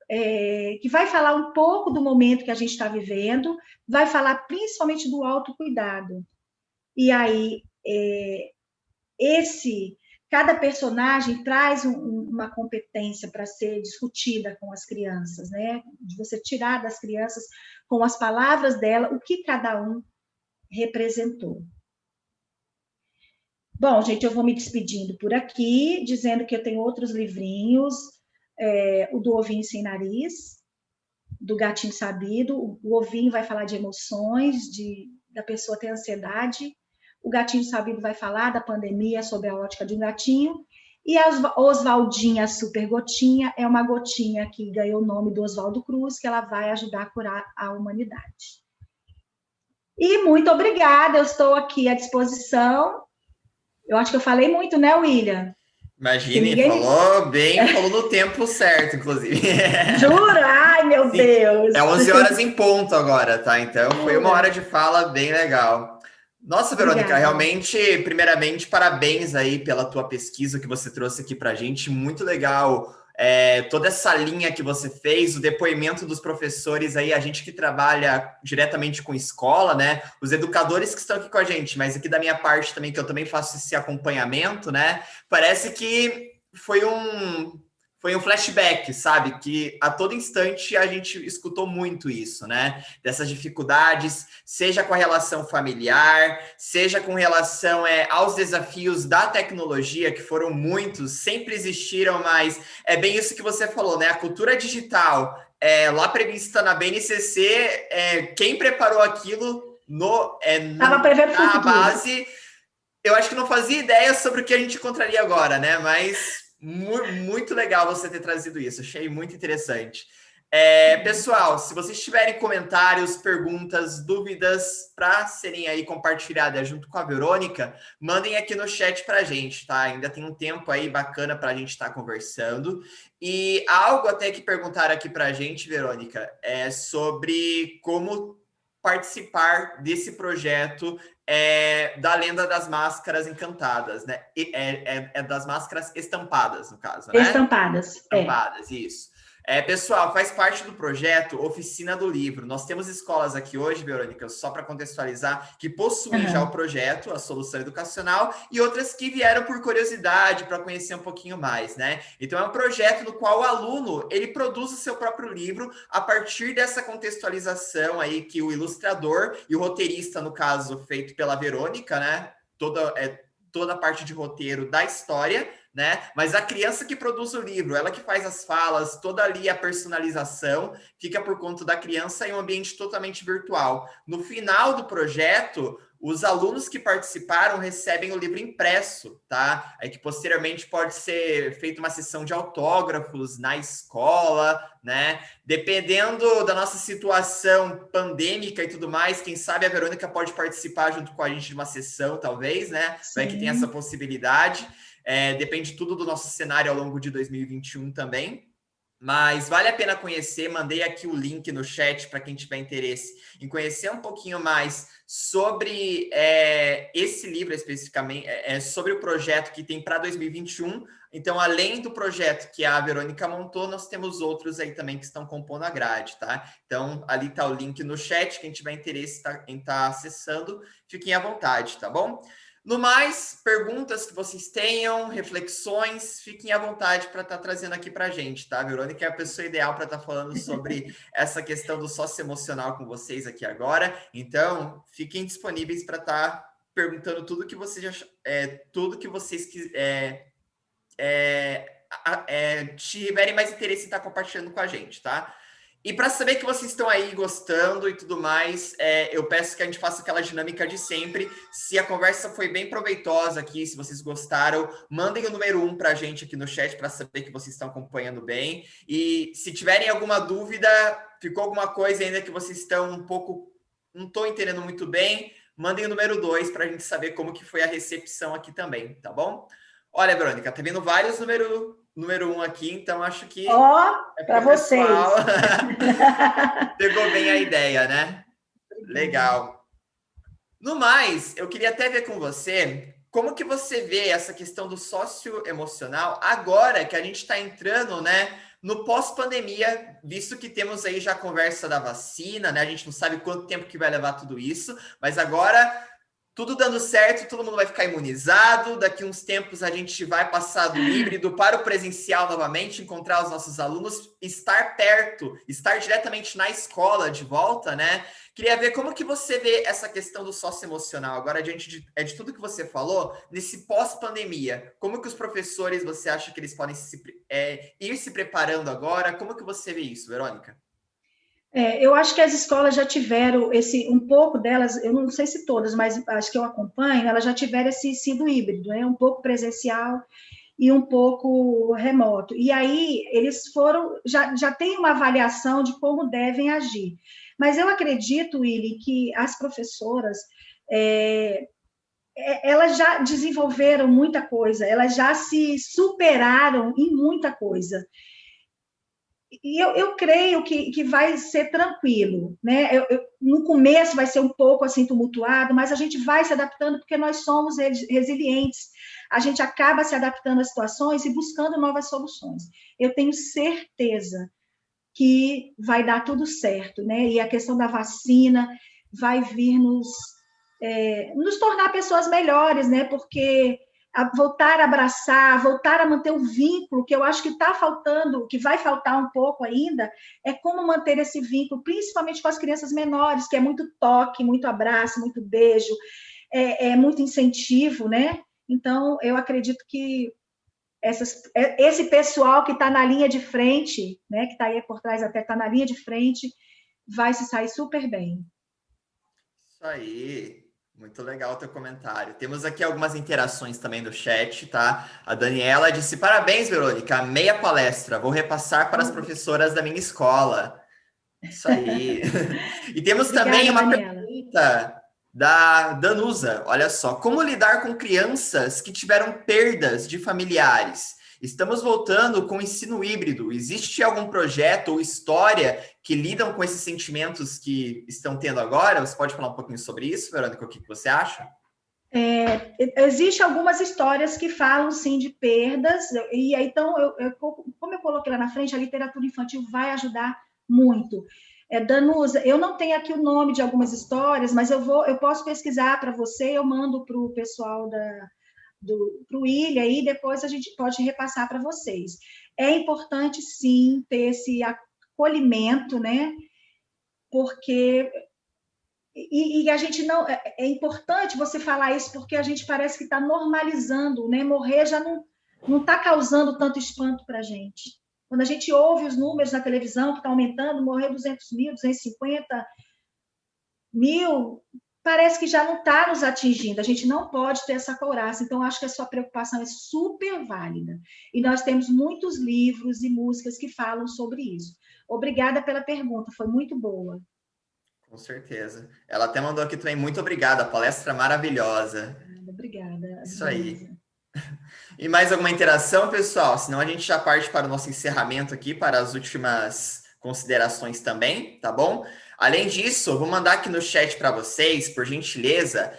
que vai falar um pouco do momento que a gente está vivendo, vai falar principalmente do autocuidado. E aí, cada personagem traz uma competência para ser discutida com as crianças, né? De você tirar das crianças, com as palavras dela, o que cada um representou. Bom, gente, eu vou me despedindo por aqui, dizendo que eu tenho outros livrinhos, o do Ovinho Sem Nariz, do Gatinho Sabido. O Ovinho vai falar de emoções, da pessoa ter ansiedade. O Gatinho Sabido vai falar da pandemia, sobre a ótica de um gatinho. E a Oswaldinha Super Gotinha é uma gotinha que ganhou o nome do Oswaldo Cruz, que ela vai ajudar a curar a humanidade. E muito obrigada, eu estou aqui à disposição. Eu acho que eu falei muito, né, William? Imagine, falou bem, falou no tempo certo, inclusive. Jura? Ai, meu Sim, Deus! É 11 horas em ponto agora, tá? Então, foi uma hora de fala bem legal. Nossa, Verônica, Obrigada. Realmente, primeiramente, parabéns aí pela tua pesquisa que você trouxe aqui pra gente. Muito legal toda essa linha que você fez, o depoimento dos professores aí, a gente que trabalha diretamente com escola, né? Os educadores que estão aqui com a gente, mas aqui da minha parte também, que eu também faço esse acompanhamento, né? Parece que foi foi um flashback, sabe? Que a todo instante a gente escutou muito isso, né? Dessas dificuldades, seja com a relação familiar, seja com relação aos desafios da tecnologia, que foram muitos, sempre existiram, mas é bem isso que você falou, né? A cultura digital, lá prevista na BNCC, quem preparou aquilo Estava prevendo para o na futuro. base, eu acho que não fazia ideia sobre o que a gente encontraria agora, né? Mas muito legal você ter trazido isso, achei muito interessante. Pessoal, se vocês tiverem comentários, perguntas, dúvidas para serem aí compartilhadas junto com a Verônica, mandem aqui no chat para a gente, tá? Ainda tem um tempo aí bacana para a gente estar conversando. E algo até que perguntaram aqui para a gente, Verônica, é sobre como participar desse projeto da Lenda das Máscaras Encantadas, né? Das máscaras estampadas, no caso, né? Estampadas. Estampadas, isso. Pessoal, faz parte do projeto Oficina do Livro. Nós temos escolas aqui hoje, Verônica, só para contextualizar, que possuem já o projeto, a solução educacional, e outras que vieram por curiosidade, para conhecer um pouquinho mais, né? Então, é um projeto no qual o aluno, ele produz o seu próprio livro a partir dessa contextualização aí que o ilustrador e o roteirista, no caso, feito pela Verônica, né? Toda a parte de roteiro da história, né? Mas a criança que produz o livro, ela que faz as falas, toda ali a personalização, fica por conta da criança em um ambiente totalmente virtual. No final do projeto, os alunos que participaram recebem o livro impresso, tá? Aí que posteriormente pode ser feita uma sessão de autógrafos na escola, né? Dependendo da nossa situação pandêmica e tudo mais, quem sabe a Verônica pode participar junto com a gente de uma sessão, talvez, né? Vai que tem essa possibilidade. Depende tudo do nosso cenário ao longo de 2021 também. Mas vale a pena conhecer, mandei aqui o link no chat para quem tiver interesse em conhecer um pouquinho mais sobre esse livro especificamente, sobre o projeto que tem para 2021. Então, além do projeto que a Verônica montou, nós temos outros aí também que estão compondo a grade, tá? Então, ali está o link no chat, quem tiver interesse em estar acessando, fiquem à vontade, tá bom? No mais, perguntas que vocês tenham, reflexões, fiquem à vontade para estar trazendo aqui para a gente, tá? A Verônica é a pessoa ideal para estar falando sobre essa questão do socioemocional com vocês aqui agora. Então, fiquem disponíveis para estar perguntando tudo que vocês tiverem mais interesse em estar compartilhando com a gente, tá? E para saber que vocês estão aí gostando e tudo mais, eu peço que a gente faça aquela dinâmica de sempre. Se a conversa foi bem proveitosa aqui, se vocês gostaram, mandem o número 1 para a gente aqui no chat para saber que vocês estão acompanhando bem. E se tiverem alguma dúvida, ficou alguma coisa ainda que vocês estão um pouco... não estou entendendo muito bem, mandem o número 2 para a gente saber como que foi a recepção aqui também, tá bom? Olha, Verônica, tá vendo vários número 1 aqui, então acho que para vocês. Pegou bem a ideia, né? Legal. No mais, eu queria até ver com você como que você vê essa questão do socioemocional agora que a gente está entrando, né, no pós-pandemia, visto que temos aí já a conversa da vacina, né? A gente não sabe quanto tempo que vai levar tudo isso, mas agora... tudo dando certo, todo mundo vai ficar imunizado, daqui uns tempos a gente vai passar do híbrido para o presencial novamente, encontrar os nossos alunos, estar perto, estar diretamente na escola de volta, né? Queria ver como que você vê essa questão do socioemocional, agora diante de tudo que você falou, nesse pós-pandemia, como que os professores, você acha que eles podem ir se preparando agora? Como que você vê isso, Verônica? Eu acho que as escolas já tiveram um pouco delas, eu não sei se todas, mas acho que eu acompanho, elas já tiveram esse ensino híbrido, né? Um pouco presencial e um pouco remoto. E aí eles já tem uma avaliação de como devem agir. Mas eu acredito, Willy, que as professoras, elas já desenvolveram muita coisa, elas já se superaram em muita coisa. E eu creio que vai ser tranquilo, né? No começo vai ser um pouco assim tumultuado, mas a gente vai se adaptando porque nós somos resilientes. A gente acaba se adaptando às situações e buscando novas soluções. Eu tenho certeza que vai dar tudo certo, né? E a questão da vacina vai vir nos tornar pessoas melhores, né? Porque voltar a abraçar, voltar a manter o vínculo, que eu acho que está faltando, que vai faltar um pouco ainda, é como manter esse vínculo, principalmente com as crianças menores, que é muito toque, muito abraço, muito beijo, é muito incentivo, né? Então, eu acredito que esse pessoal que está na linha de frente, né, que está aí por trás até, está na linha de frente, vai se sair super bem. Isso aí. Muito legal o teu comentário. Temos aqui algumas interações também do chat, tá? A Daniela disse: parabéns, Verônica, amei a palestra. Vou repassar para as professoras da minha escola. Isso aí. E temos também Obrigada, uma Daniela. pergunta da Danusa. Olha só, como lidar com crianças que tiveram perdas de familiares? Estamos voltando com o ensino híbrido. Existe algum projeto ou história que lidam com esses sentimentos que estão tendo agora? Você pode falar um pouquinho sobre isso, Verônica? O que você acha? Existem algumas histórias que falam, sim, de perdas, e aí, então, como eu coloquei lá na frente, a literatura infantil vai ajudar muito. Danusa, eu não tenho aqui o nome de algumas histórias, mas eu posso pesquisar para você, eu mando para o pessoal para o Ilha, e depois a gente pode repassar para vocês. É importante, sim, ter esse acolhimento, né? Porque e a gente não. É importante você falar isso, porque a gente parece que está normalizando, né? Morrer já não está causando tanto espanto para a gente. Quando a gente ouve os números na televisão que está aumentando, morreu 200 mil, 250 mil, parece que já não está nos atingindo. A gente não pode ter essa couraça. Então, acho que a sua preocupação é super válida. E nós temos muitos livros e músicas que falam sobre isso. Obrigada pela pergunta, foi muito boa. Com certeza. Ela até mandou aqui também, muito obrigada, palestra maravilhosa. Obrigada, Isso Danusa. aí. E mais alguma interação, pessoal? Senão a gente já parte para o nosso encerramento aqui, para as últimas considerações também, tá bom? Além disso, eu vou mandar aqui no chat para vocês, por gentileza,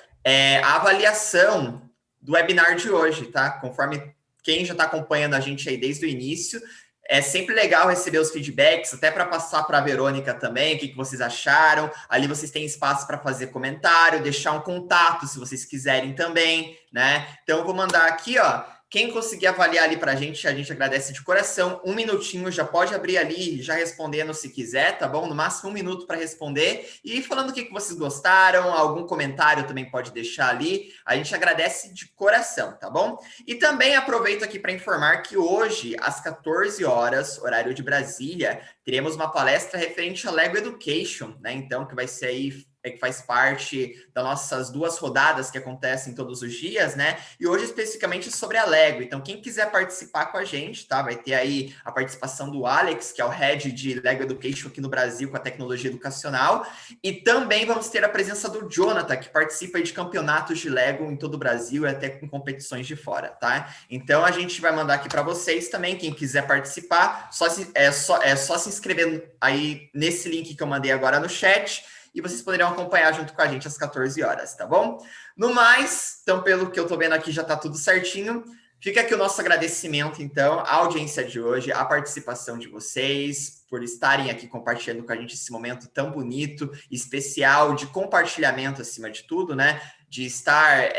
a avaliação do webinar de hoje, tá? Conforme quem já está acompanhando a gente aí desde o início, é sempre legal receber os feedbacks, até para passar para a Verônica também, o que vocês acharam. Ali vocês têm espaço para fazer comentário, deixar um contato se vocês quiserem também, né? Então eu vou mandar aqui, ó. Quem conseguir avaliar ali para a gente agradece de coração. Um minutinho, já pode abrir ali, já respondendo se quiser, tá bom? No máximo 1 minuto para responder. E falando o que vocês gostaram, algum comentário também pode deixar ali. A gente agradece de coração, tá bom? E também aproveito aqui para informar que hoje, às 14 horas, horário de Brasília, teremos uma palestra referente a Lego Education, né? Então, que vai ser aí, que faz parte das nossas 2 rodadas que acontecem todos os dias, né? E hoje especificamente sobre a Lego. Então, quem quiser participar com a gente, tá? Vai ter aí a participação do Alex, que é o head de Lego Education aqui no Brasil com a tecnologia educacional. E também vamos ter a presença do Jonathan, que participa aí de campeonatos de Lego em todo o Brasil e até com competições de fora, tá? Então, a gente vai mandar aqui para vocês também, quem quiser participar, é só se inscrever aí nesse link que eu mandei agora no chat, e vocês poderão acompanhar junto com a gente às 14 horas, tá bom? No mais, então, pelo que eu tô vendo aqui, já tá tudo certinho. Fica aqui o nosso agradecimento, então, à audiência de hoje, à participação de vocês, por estarem aqui compartilhando com a gente esse momento tão bonito, especial, de compartilhamento acima de tudo, né? De estar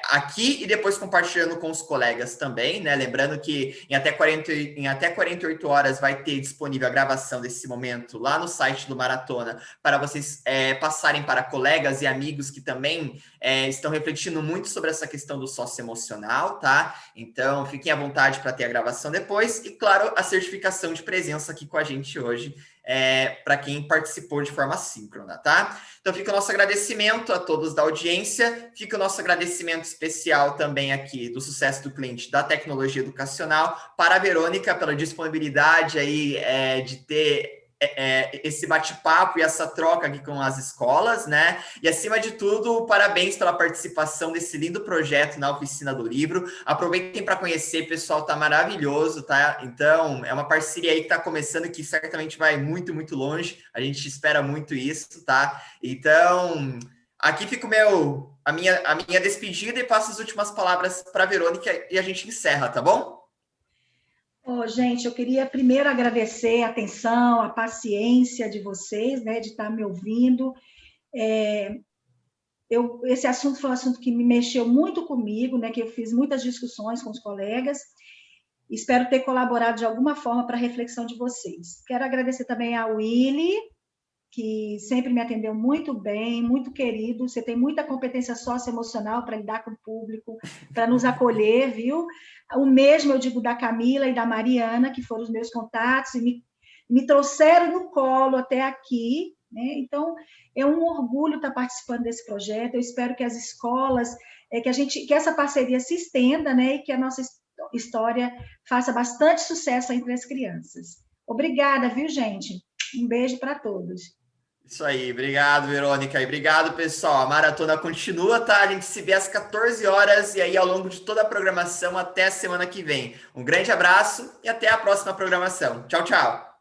aqui e depois compartilhando com os colegas também, né? Lembrando que em até 48 horas vai ter disponível a gravação desse momento lá no site do Maratona, para vocês passarem para colegas e amigos que também estão refletindo muito sobre essa questão do socioemocional, tá? Então, fiquem à vontade para ter a gravação depois e, claro, a certificação de presença aqui com a gente hoje, para quem participou de forma síncrona, tá? Então, fica o nosso agradecimento a todos da audiência, fica o nosso agradecimento especial também aqui do sucesso do cliente da tecnologia educacional, para a Verônica pela disponibilidade aí de ter esse bate-papo e essa troca aqui com as escolas, né? E, acima de tudo, parabéns pela participação desse lindo projeto na Oficina do Livro. Aproveitem para conhecer, pessoal, tá maravilhoso, tá? Então, é uma parceria aí que está começando, que certamente vai muito, muito longe. A gente espera muito isso, tá? Então, aqui fica a minha despedida e passo as últimas palavras para a Verônica e a gente encerra, tá bom? Gente, eu queria primeiro agradecer a atenção, a paciência de vocês, né, de estar me ouvindo. esse assunto foi um assunto que me mexeu muito comigo, né, que eu fiz muitas discussões com os colegas. Espero ter colaborado de alguma forma para a reflexão de vocês. Quero agradecer também ao Willy, que sempre me atendeu muito bem, muito querido. Você tem muita competência socioemocional para lidar com o público, para nos acolher, viu? O mesmo eu digo da Camila e da Mariana, que foram os meus contatos e me trouxeram no colo até aqui, né? Então, é um orgulho estar participando desse projeto. Eu espero que as escolas, que essa parceria se estenda, né? E que a nossa história faça bastante sucesso entre as crianças. Obrigada, viu, gente? Um beijo para todos. Isso aí, obrigado, Verônica, e obrigado, pessoal. A maratona continua, tá? A gente se vê às 14 horas e aí ao longo de toda a programação até a semana que vem. Um grande abraço e até a próxima programação. Tchau, tchau.